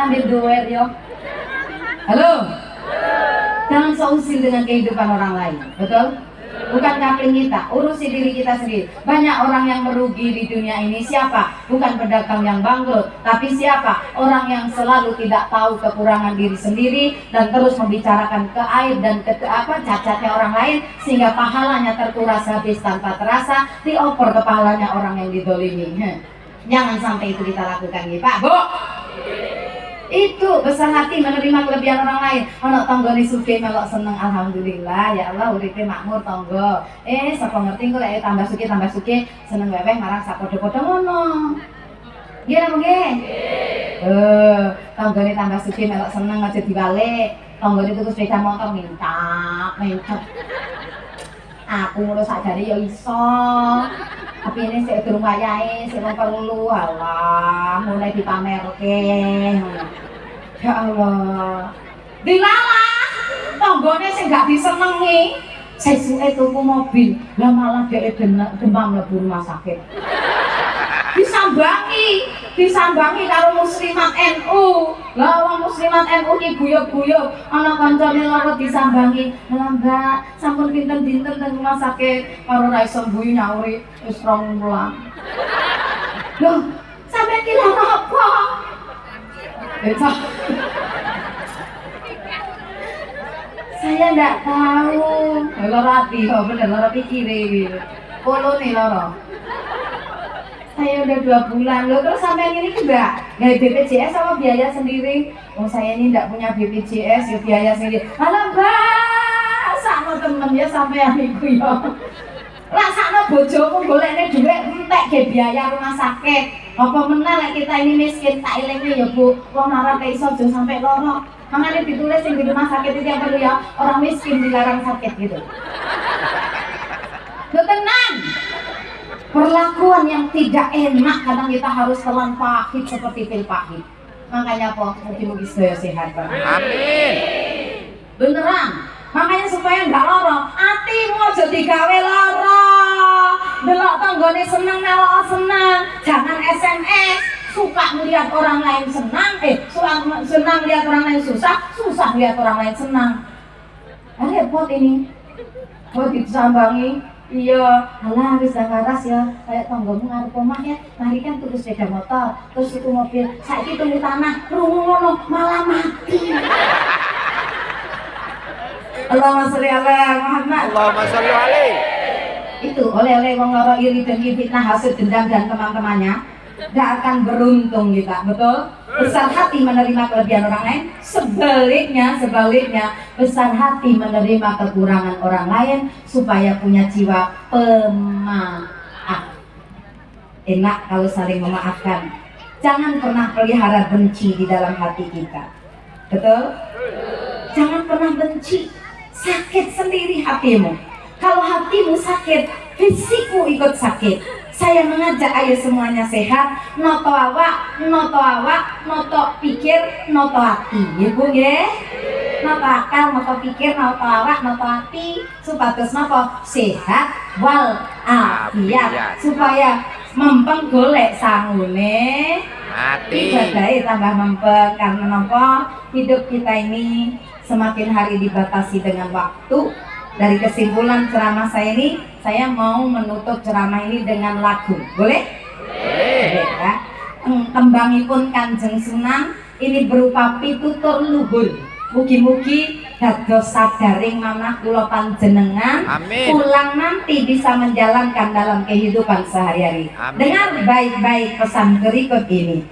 Ambil duit yo. Halo? Jangan seusil dengan kehidupan orang lain, betul? Bukan kapling kita, urusi diri kita sendiri. Banyak orang yang merugi di dunia ini. Siapa? Bukan pedagang yang bangkrut, tapi siapa? Orang yang selalu tidak tahu kekurangan diri sendiri dan terus membicarakan keaib dan cacatnya orang lain sehingga pahalanya terkuras habis tanpa terasa, dioper ke pahalanya orang yang didolimi. Jangan sampai itu kita lakukan nih Pak, Bu. Itu besar hati menerima kelebihan orang lain. Ono tanggane sugih melok seneng, alhamdulillah ya Allah uripe makmur tangga. Sapa ngerti kok lek tambah sugih seneng weweh marang sak padha-padha ngono. Nggih napa nggih? Tanggane tambah sugih melok seneng aja diwalik. Tanggane tuku sepeda motor mintak. Aku ngono sakjane ya iso. Tapi ini sik durung wayahe, sik wong perlu alah mulai dipamerke. Ya Allah. Dilalah. Tanggane sing gak disenengi, sesuke tuku mobil, lah malah dhek demam mlebu rumah sakit. Disambangi karo muslimat NU. Lah wong muslimat NU iki guyub-guyub, ana kancane lara disambangi. Lah Mbak, sampun pinten-pinten teng rumah sakit karo ra iso mbuyi nyauri wis 2 wulan. Loh, sampeyan ki lara apa? Saya enggak tahu. Lara ati, bener lara pikire. Polo nih lara. Saya udah 2 bulan loh, terus sampai ini juga nggak BPJS sama biaya sendiri. Oh saya ini nggak punya BPJS ya biaya sendiri. Halo Mbak, sama temen ya sampai amiku ya. Lah sakno bojomu golekne dhuwit entek ge biaya rumah sakit. Apa meneh lek kita ini miskin tak elingi ya Bu. Wong lara iso aja sampai loro. Makanya ditulis yang di rumah sakit itu yang perlu ya orang miskin dilarang sakit gitu. Lo tenang. Perlakuan yang tidak enak kadang kita harus telan pahit seperti pil pahit. Makanya apa? Mungkin saya sehat banget. Amin. Beneran. Makanya supaya nggak loro, atimu aja digawe loro. Delok tanggane seneng melok seneng. Jangan SMS. Suka melihat orang lain senang, senang lihat orang lain susah, susah lihat orang lain senang. repot ini. Kok disambangi? Iya, alah wis nang atas ya, kayak tanggamu ngarep omah ya. Mari kan tuku sepeda motor, terus itu mobil, saiki tunggu tanah, krungu ngono malah mati. Allahumma sholli ala Muhammad. Allahumma sholli alaihi. Itu oleh-oleh wong loro iri dengki fitnah hasud dendam dan teman-temannya gak akan beruntung kita, betul? Besar hati menerima kelebihan orang lain, sebaliknya besar hati menerima kekurangan orang lain supaya punya jiwa pemaaf. Enak kalau saling memaafkan. Jangan pernah pelihara benci di dalam hati kita, betul? Jangan pernah benci, sakit sendiri hatimu. Kalau hatimu sakit, fisikmu ikut sakit. Saya mengajak ayo semuanya sehat, noto awak, noto pikir, noto hati. Ya Bu ya? Noto akal, noto pikir, noto awak, noto hati. Supados napa? Sehat wal afiat. Supaya mempeng golek sangune Mati. ibadahnya tambah mempeng. Karena napa? Hidup kita ini semakin hari dibatasi dengan waktu. Dari kesimpulan ceramah saya ini, saya mau menutup ceramah ini dengan lagu. Boleh? Boleh ya. Tembangipun Kanjeng Sunan ini berupa pitutur luhur. Mugi-mugi dados sadaring manah kula panjenengan. Amin. Pulang nanti bisa menjalankan dalam kehidupan sehari-hari. Dengar baik-baik pesan berikut ini.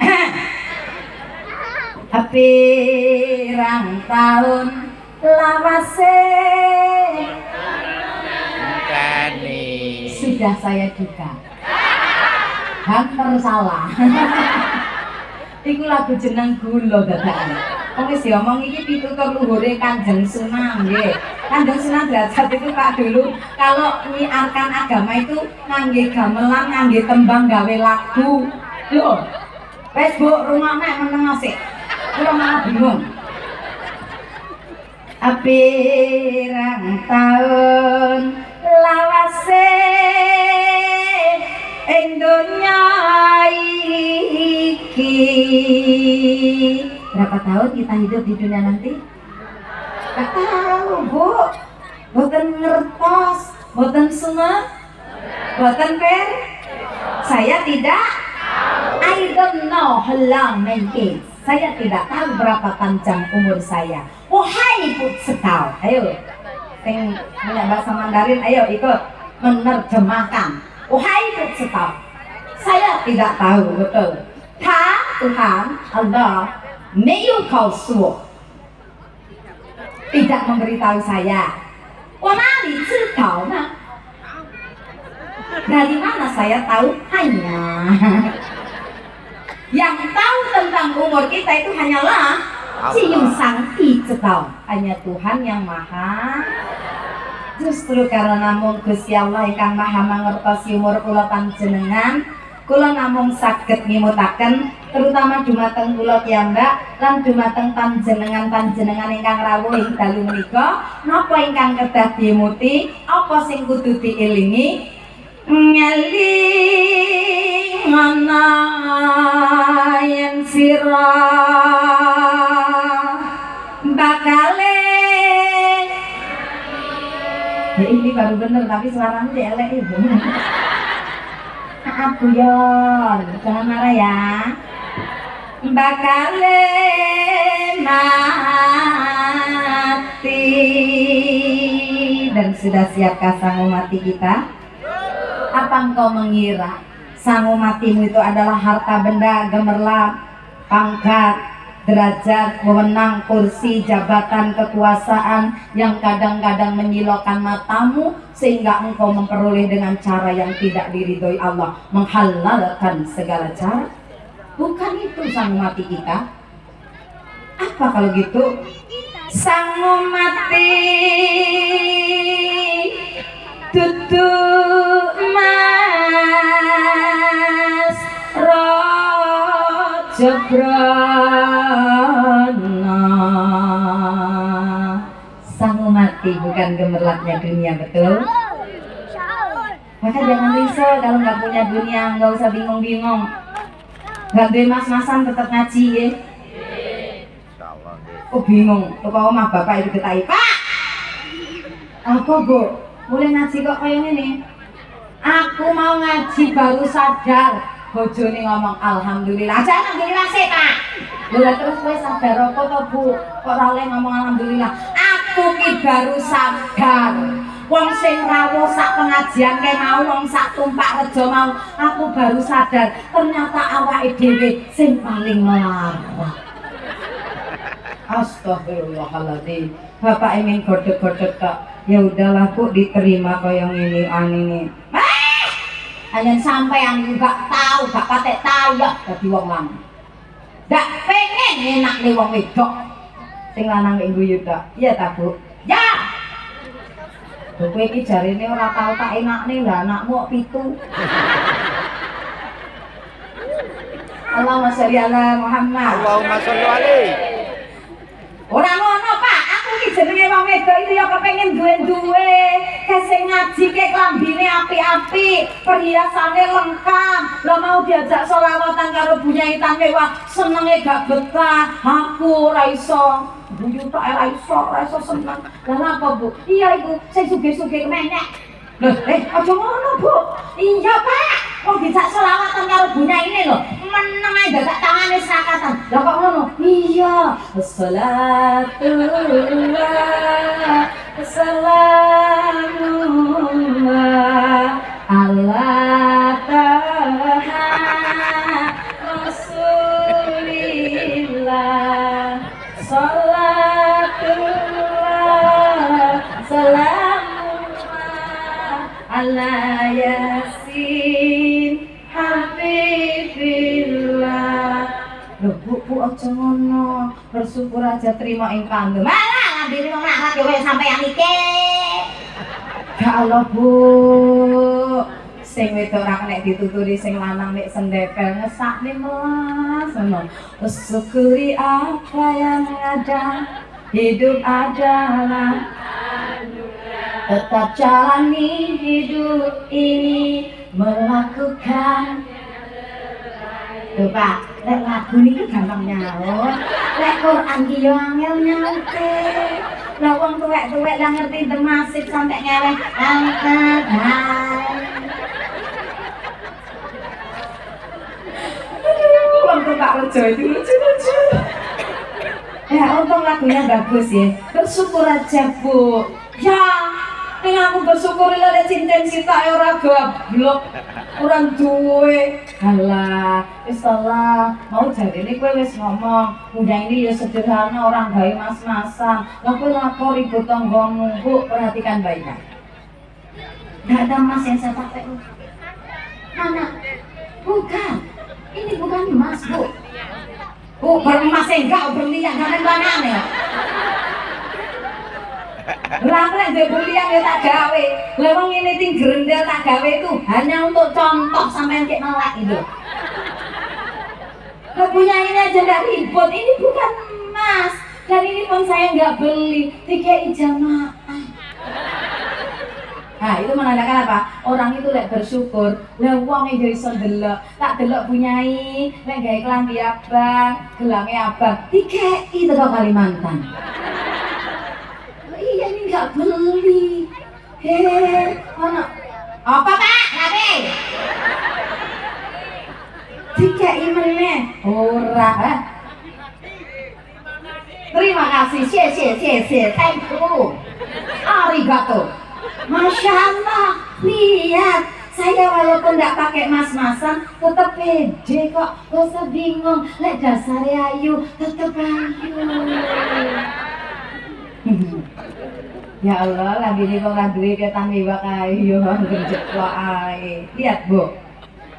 Pirang tahun lawase sudah saya duga hampir salah. Iku lagu jeneng gula dadakan. Wong wis diomong iki pitutur luhure Kanjeng Sunan nggih. Kanjeng Sunan Derajat itu Pak dulu kalau nyiarkan agama itu ngangge gamelan, ngangge tembang gawe lagu. Loh. Wes Bu, rungokne meneng asik. Kula malah bingung. Pirang tahun lawase ing donya iki. Berapa tahun kita hidup di dunia nanti? Gak tahu Bu. Boten ngertos, boten sunga, boten per. Saya tidak. I don't know how long my age. Saya tidak tahu berapa panjang umur saya. Wahai Put Sekau, ayo, yang punya bahasa Mandarin, ayo ikut menerjemahkan. Wahai Put Sekau, saya tidak tahu betul. Tuhan Allah, Meyu Kau Suo tidak memberitahu saya. Wanali Cikau nah, dari mana saya tahu? Hanya yang tahu tentang umur kita itu hanyalah Ciyung Sang Icetau, hanya Tuhan yang maha. Justru karena namung Gusti Allah ingkang maha mangertosi umur kula panjenengan, kula namung saged ngimutaken terutama dumateng kula piyambak lan dumateng panjenengan ingkang rawuh ing dalu menika, napa ingkang kedah dimuti, apa sing kudu dielingi, ngeling ana yen sira bakale. Ya ini baru bener tapi suaranya elek ibu. Maaf Bu Yon, jangan marah ya. Bakale mati. Dan sudah siapkah sangu mati kita? Apa engkau mengira sangu matimu itu adalah harta benda, gemerlap, pangkat, derajat, wewenang, kursi, jabatan, kekuasaan yang kadang-kadang menyilaukan matamu sehingga engkau memperoleh dengan cara yang tidak diridhoi Allah, menghalalkan segala cara? Bukan itu sangu mati kita. Apa kalau gitu? Sangu mati dudu mas Rajabrana. Sangu mati bukan gemerlapnya dunia, betul? Maka jangan risau kalau nggak punya dunia, nggak usah bingung-bingung. Nggak duwe mas-masan tetap ngaji ya. Oh bingung, kok omah bapak itu ketai Pak. Apa Bu? Mulai ngaji kok kayak gini? Aku mau ngaji baru sadar. Bojone ngomong alhamdulillah. Aja alhamdulillah sih Pak. Lha terus kowe sadar apa to Bu? Kok ora oleh ngomong alhamdulillah? Aku ki baru sadar. Wong sing rawuh sak pengajian ke mau, wong sak tumpak rejo mau, aku baru sadar ternyata awake dhewe sing paling melarat. Astagfirullahaladzim. Bapak ingin godek-godek kok. Ya udahlah Bu, diterima kaya ngene anine. Hanya sampean juga tahu, gak patek tayak dadi wong lanang. Gak pengen enak nih wong wedok. Sing lanang ibu yuda. Iya ta Bu? Ya. Kowe iki jarine ora tau tak enakne lah anakmu kok 7. Allahumma sholli ala Muhammad. Allahumma sholli alaihi. Ora ngono Pak, aku iki jenenge wong wedok itu ya kepengin duwe-duwe. Kesing ngaji ke klambine apik-apik, perhiasane lengkap. Lah mau diajak selawatan karo bunyaitan wah senenge gak betah. Aku ora iso. Buyu tak ora iso seneng. Lah apa Bu? Iya iku sing sugih-sugih menek. Loh, aja ngono Bu. Iya Pak. Wong dijak selawatan karo bunyaine lho. Meneng ae dadak tangane sakatan. Lah kok ngono? Iya. Wassalatullah wassalamullah ala taha rasulillah salatullah salamullah ala yasin habibillah. Loh Bu aja ngono, bersyukur aja terima ing pandu. Malah ngambil wong larat kowe sampeyan iki. Ya Allah Bu, sing wedok ora kena dituturi, sing lanang nek sendepel ngesakne melas ngono. Syukuri apa yang ada, hidup adalah tetap jalani hidup ini, melakukan. Tuh Pak, lek lagu niki gampang nyaut, lek Quran ki yo angel nyaute. Lah wong tuwek-tuwek lah ngerti demasif sampe ngeleh angkat hai. Wong Pak Rejo itu lucu-lucu. Ya untung lagunya bagus ya. Bersyukur aja Bu. Ya, ning aku bersyukur lho cincin sita ora goblok. Ora duwe. Halah, wis salah. Mau jarine kowe wis ngomong, udah ini ya sederhana orang gawe mas-masan. Lah kowe lapor ibu tanggamu, Bu, perhatikan baik-baik. Enggak ada emas yang saya pakai. Mana? Bukan. Ini bukan emas, Bu. Bu, beremas enggak berlian kan banane ya. Lamrek dia berlian ya tak gawe. Lah wong ngene ting grendel tak gawe itu hanya untuk contoh sampean kek melek itu. Lah punya ini aja enggak ribut. Ini bukan emas. Dan ini pun saya enggak beli. Dikei jamaah. Nah, itu menandakan apa? Orang itu lek bersyukur, lah wong e iso delok, tak delok punyai, lek gawe klambi abang, gelange abang, dikei teko Kalimantan. Iya ini nggak beli. Mana? Apa Pak? Ngapain? Dikei meneh. Ora, Terima kasih, thank you. Arigato. Masya Allah, lihat saya walaupun tidak pakai mas-masan tetap pede kok, gak usah bingung. Lek dasarnya ayu, tetap ayu. Ya Allah, lagi ini kok lagi ketan iwak ayu, gerjeklok ae. Lihat Bu,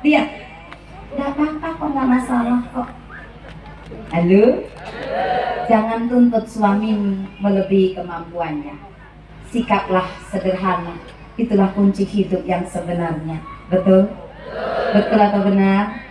lihat, tidak apa-apa kok, nggak masalah kok. Halo, jangan tuntut suami melebihi kemampuannya. Sikaplah sederhana, itulah kunci hidup yang sebenarnya. Betul? Betul atau benar?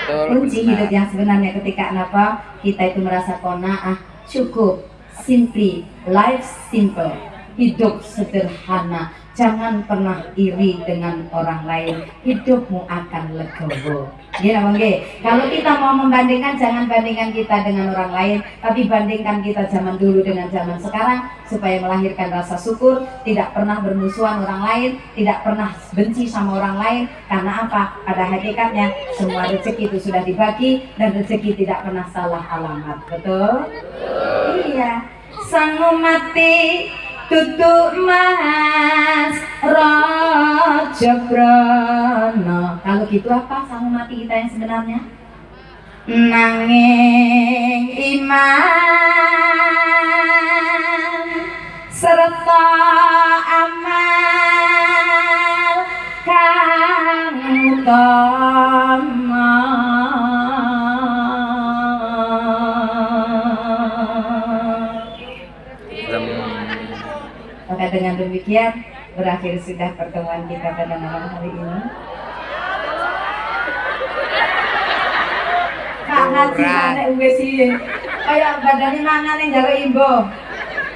Betul, Kunci benar. hidup yang sebenarnya ketika apa? Kita itu merasa qanaah, cukup, simply, life simple, hidup sederhana. Jangan pernah iri dengan orang lain, hidupmu akan legowo. Gini Bang Ge. Kalau kita mau membandingkan, jangan bandingkan kita dengan orang lain, tapi bandingkan kita zaman dulu dengan zaman sekarang, supaya melahirkan rasa syukur, tidak pernah bermusuhan orang lain, tidak pernah benci sama orang lain. Karena apa? Pada hakikatnya semua rezeki itu sudah dibagi, dan rezeki tidak pernah salah alamat. Betul? Iya. Sang mati tutuk mas Raja Brana. Kalau gitu apa sang mati kita yang sebenarnya? Nanging iman serta amal kang utama. Maka dengan demikian berakhir sudah pertemuan kita pada malam hari ini. Kak ngaji sana sih, kayak badannya mangan yang jaga imbo.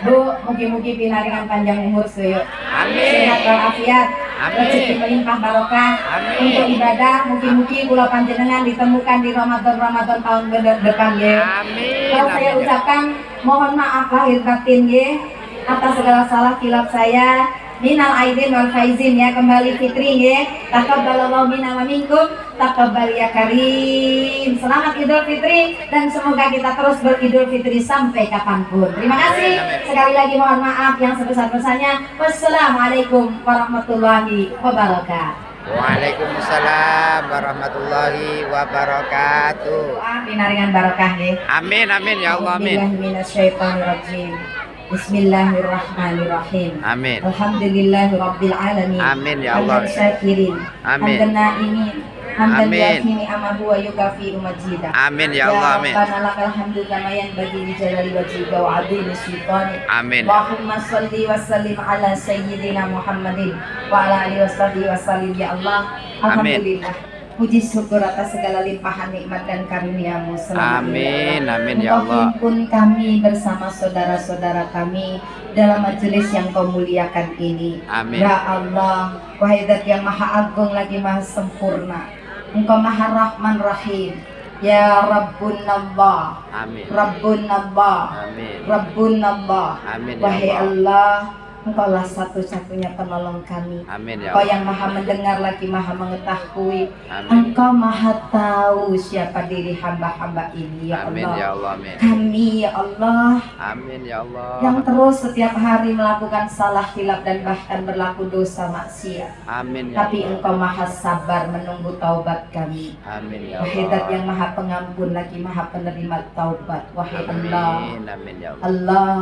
Bu, mugi-mugi pinaringan panjang umur seyo. Amin. Sehat walafiat, rezeki melimpah barokah. Untuk ibadah, mugi-mugi kula panjenengan ditemukan di Ramadan tahun depan ya. Amin. Kalau saya ucapkan mohon maaf lahir batin ya, atas segala salah kilap saya. Minal aidin wal faizin ya, kembali fitri ya. Taqabbalallahu minna wa minkum, taqabbal ya karim. Selamat Idul Fitri dan semoga kita terus beridul fitri sampai kapanpun. Terima kasih. Sekali lagi mohon maaf yang sebesar-besarnya. Wassalamualaikum warahmatullahi wabarakatuh. Waalaikumsalam warahmatullahi wabarakatuh. Pinaringan barokah ya. Amin amin ya Allah amin. Minasyaitonirrajim. Bismillahirrahmanirrahim. Amin. Alhamdulillahirabbil alamin. Amin ya Allah. Syakirin. Amin. Hamdana ini. Hamdan Amin. yafini amahu wa yukafi umajidah. Amin ya Allah amin. Ya Rabbana lakal hamdu kama yanbaghi li jalali wajhika wa 'azimi sultanik. Amin. Allahumma shalli wa sallim ala sayyidina Muhammadin wa ala alihi washabihi wasallim ya Allah. Alhamdulillah. Puji syukur atas segala limpahan nikmat dan karunia-Mu selama ini. Amin, amin ya Allah. Engkau himpun kami bersama saudara-saudara kami dalam majelis yang Kau muliakan ini. Amin. Ya Allah, wahai Zat yang Maha Agung lagi Maha Sempurna. Engkau Maha Rahman Rahim. Ya Rabbun Allah. Amin. Rabbun Allah. Amin. Rabbun Allah. Amin ya Wahai Allah. Allah, Engkaulah satu-satunya penolong kami. Amin ya Engkau Allah. yang Maha mendengar lagi Maha mengetahui. Amin. Engkau Maha tahu siapa diri hamba-hamba ini ya Amin Allah. ya Allah amin. Kami ya Allah Amin ya Allah. yang terus setiap hari melakukan salah hilaf dan bahkan berlaku dosa maksiat. Amin ya Tapi Allah. Engkau Maha sabar menunggu taubat kami. Amin ya Wahai Zat Allah. yang Maha pengampun lagi Maha penerima taubat. Wahai Allah. Amin amin ya Allah. Allah,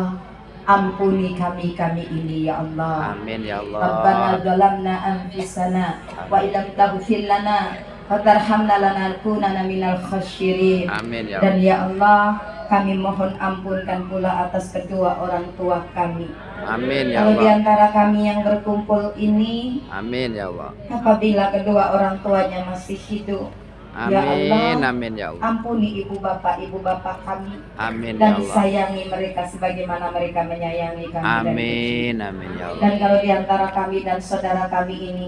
ampuni kami ini ya Allah. Amin ya Rabbana Allah. zalamna anfusana wa illam taghfir lana wa tarhamna lanakunanna minal khasyirin. Amin ya Dan Allah. ya Allah, kami mohon ampunkan pula atas kedua orang tua kami. Amin ya Kalau di Allah. antara kami yang berkumpul ini, Amin ya Allah. apabila kedua orang tuanya masih hidup, ya Amin Allah, amin ya Allah. ampuni ibu bapak kami Amin ya dan Allah. sayangi mereka sebagaimana mereka menyayangi kami. Amin amin ya Allah. Dan kalau di antara kami dan saudara kami ini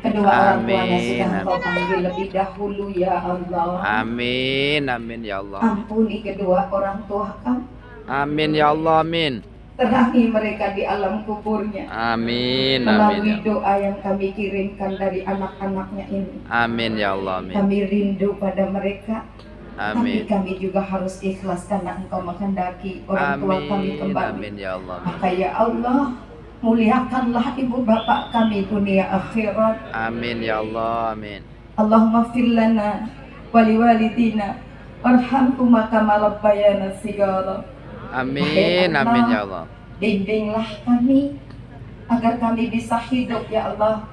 kedua orang tuanya Amin, sudah amin. Engkau panggil lebih dahulu ya Allah. Amin amin ya Allah. Ampuni kedua orang tua kami, Amin ya Allah amin. terangi mereka di alam kuburnya Amin amin melalui ya Allah. doa yang kami kirimkan dari anak-anaknya ini. Amin ya Allah amin. Kami rindu pada mereka, tapi Amin. kami juga harus ikhlas karena Engkau menghendaki orang tua kami Amin kembali. amin ya Allah. Maka ya Allah, muliakanlah ibu bapak kami dunia akhirat. Amin ya Allah amin. Allahumma fir lana wa liwalidina warhamhuma kama rabbayana shighara. Amin amin ya Allah. Bimbinglah kami agar kami bisa hidup ya Allah,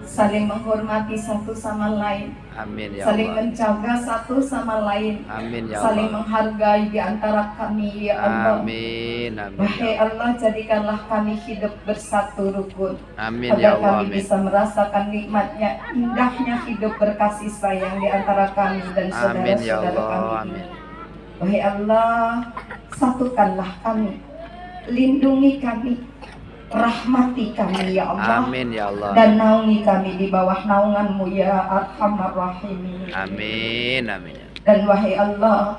saling menghormati satu sama lain, Amin ya saling Allah. menjaga satu sama lain, Amin ya saling Allah. menghargai di antara kami ya Allah. Amin amin Wahai ya Allah. Allah, jadikanlah kami hidup bersatu rukun Amin agar ya Allah kami amin. bisa merasakan nikmatnya, indahnya hidup berkasih sayang di antara kami dan Amin ya saudara-saudara Allah kami. amin. Wahai Allah, satukanlah kami, lindungi kami, Rahmati kami ya Allah. Amin ya Allah. Dan naungi kami di bawah naungan-Mu ya Arhamar Rahimin. Amin, amin. Dan wahai Allah,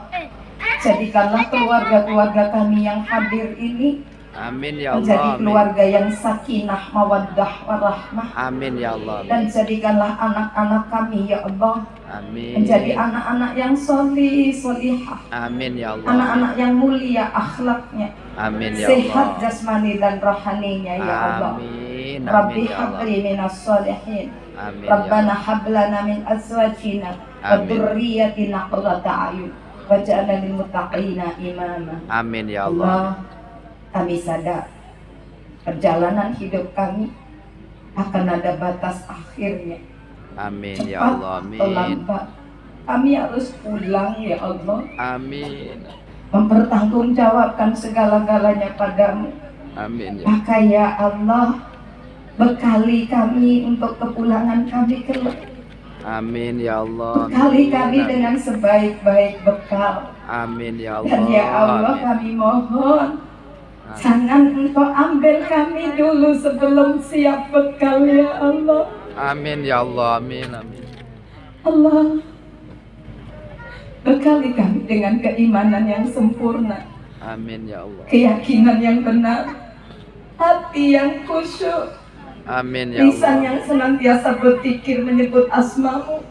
jadikanlah keluarga-keluarga kami yang hadir ini Amin ya Allah. menjadi Amin. keluarga yang sakinah, mawaddah, warahmah. Amin ya Allah. Dan jadikanlah anak-anak kami ya Allah Amin. menjadi anak-anak yang solih, solihah. Amin ya Allah. Anak-anak yang mulia akhlaknya, Amin ya sehat Allah. jasmani dan rohaninya ya Allah. Amin. Rabbi Amin ya Allah. habli minas solihin. Amin. Rabbana hablana min azwajina wa Amin. dzurriyyatina qurrata a'yun waj'alna lil muttaqina imama. Amin ya Allah. Allah, kami sadar perjalanan hidup kami akan ada batas akhirnya. Amin ya Cepat Allah. atau Amin. lambat kami harus pulang ya Allah, Amin. mempertanggungjawabkan segala-galanya padamu. Amin ya. Maka ya Allah, bekali kami untuk kepulangan kami kelak. Amin ya Allah. Bekali Amin. kami dengan sebaik-baik bekal. Amin ya Allah. Dan ya Allah, Amin. kami mohon, jangan Engkau ambil kami dulu sebelum siap bekal ya Allah. Amin ya Allah. Amin. Amin. Allah, bekali kami dengan keimanan yang sempurna, Amin ya Allah. keyakinan yang benar, hati yang khusyuk, Amin ya lisan Allah. yang senantiasa berzikir menyebut asmamu,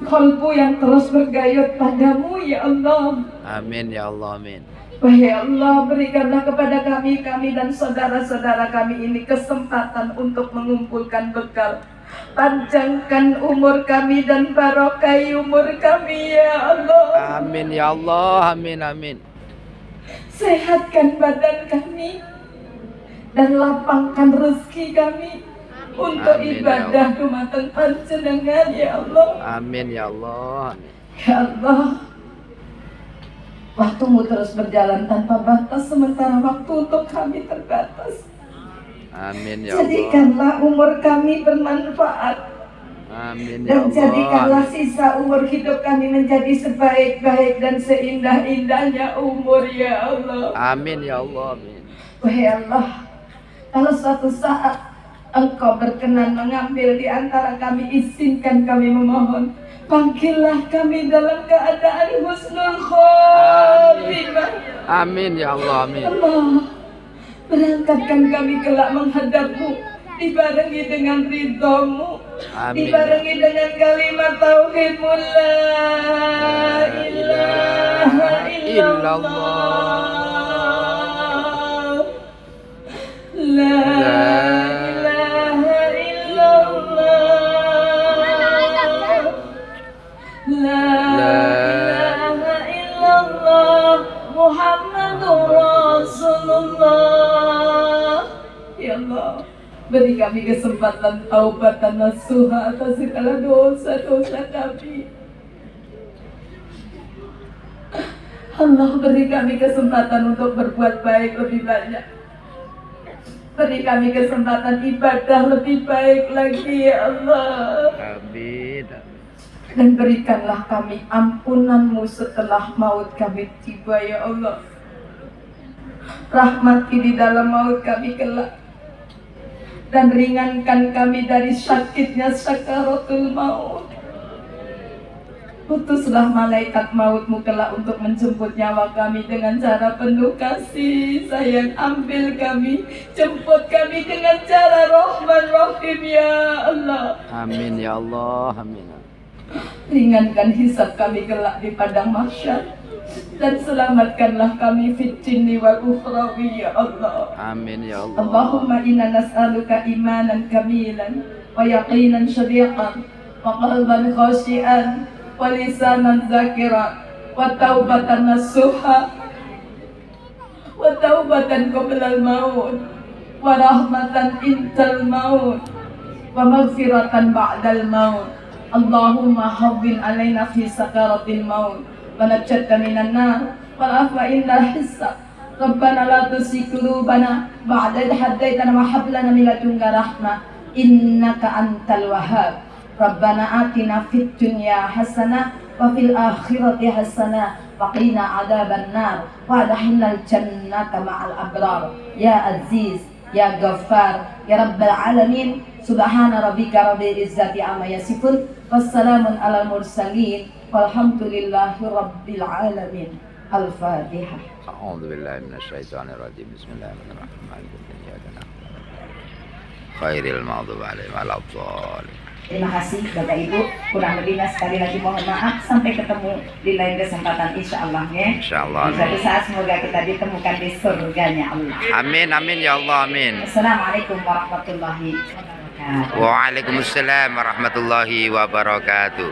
kalbu yang terus bergayut padamu ya Allah. Amin ya Allah. Amin. Wahai Allah, berikanlah kepada kami dan saudara-saudara kami ini kesempatan untuk mengumpulkan bekal. Panjangkan umur kami dan barokai umur kami ya Allah. Amin ya Allah. Amin. Amin. Sehatkan badan kami dan lapangkan rezeki kami untuk Amin, ya ibadah dumateng Panjenengan ya Allah. Amin ya Allah. Amin. Ya Allah, waktumu terus berjalan tanpa batas, sementara waktu untuk kami terbatas. Amin ya Allah. Jadikanlah umur kami bermanfaat, Amin ya dan Allah. jadikanlah Amin. sisa umur hidup kami menjadi sebaik-baik dan seindah-indahnya umur ya Allah. Amin ya Allah. Amin. Wahai Allah, kalau suatu saat Engkau berkenan mengambil di antara kami, izinkan kami memohon, panggillah kami dalam keadaan husnul khotimah. Amin ya Allah. Amin. Allah, berangkatkan kami kelak menghadapmu, dibarengi dengan ridhomu, Amin. dibarengi dengan kalimat tauhidmu, la ilaha illallah, la ilaha illallah, la ilaha illallah, Muhammadur Rasulullah. Ya Allah, beri kami kesempatan taubat dan nasuha atas segala dosa-dosa kami. Allah, beri kami kesempatan untuk berbuat baik lebih banyak. Beri kami kesempatan ibadah lebih baik lagi ya Allah. Amin. Dan berikanlah kami ampunan-Mu setelah maut kami tiba ya Allah. Rahmati di dalam maut kami kelak, dan ringankan kami dari sakitnya sakaratul maut. Utuslah malaikat maut-Mu kelak untuk menjemput nyawa kami dengan cara penuh kasih sayang. Ambil kami, jemput kami dengan cara Rahman Rahim ya Allah. Amin ya Allah. Amin. Ringankan hisab kami kelak di padang mahsyar, dan selamatkanlah kami fit jinni wal ukhrawi ya Allah. Amin ya Allah. Allahumma inna nas'aluka imanan kamilan wa yaqinan syadiqan wa qalban khashian wa lisanan zakiran wa taubatan nasuha wa taubatan qoblal maut wa rahmatan intal maut wa maghfiratan ba'dal maut. Allahumma hawwin alaina fi sakaratil maut wa najjatna minan nar wa afwa indal hisab. Rabbana la tuzigh qulubana ba'da idh hadaytana wa hab lana min ladunka rahmah innaka antal wahhab. Rabbana atina fid dunya hasanah wa fil akhirati hasanah wa qina adzaban nar wa adkhilnal jannata ma'al abrar ya aziz ya Ghaffar ya Rabbal Alamin. Subhana rabbika rabbil izzati amma yasifun, wassalamun alal mursalin, walhamdulillahi rabbil alamin. Al-Fatihah. A'udzu billahi minasyaitonir rajim. Bismillahirrahmanirrahim. Khairil maghdubi alaihim waladdallin. Terima kasih Bapak Ibu, kurang lebihnya sekali lagi mohon maaf. Sampai ketemu di lain kesempatan insya Allah ya. Insya Allah. Suatu saat semoga kita ditemukan di surganya Allah. Amin amin ya Allah amin. Assalamualaikum warahmatullahi wabarakatuh. Waalaikumsalam warahmatullahi wabarakatuh.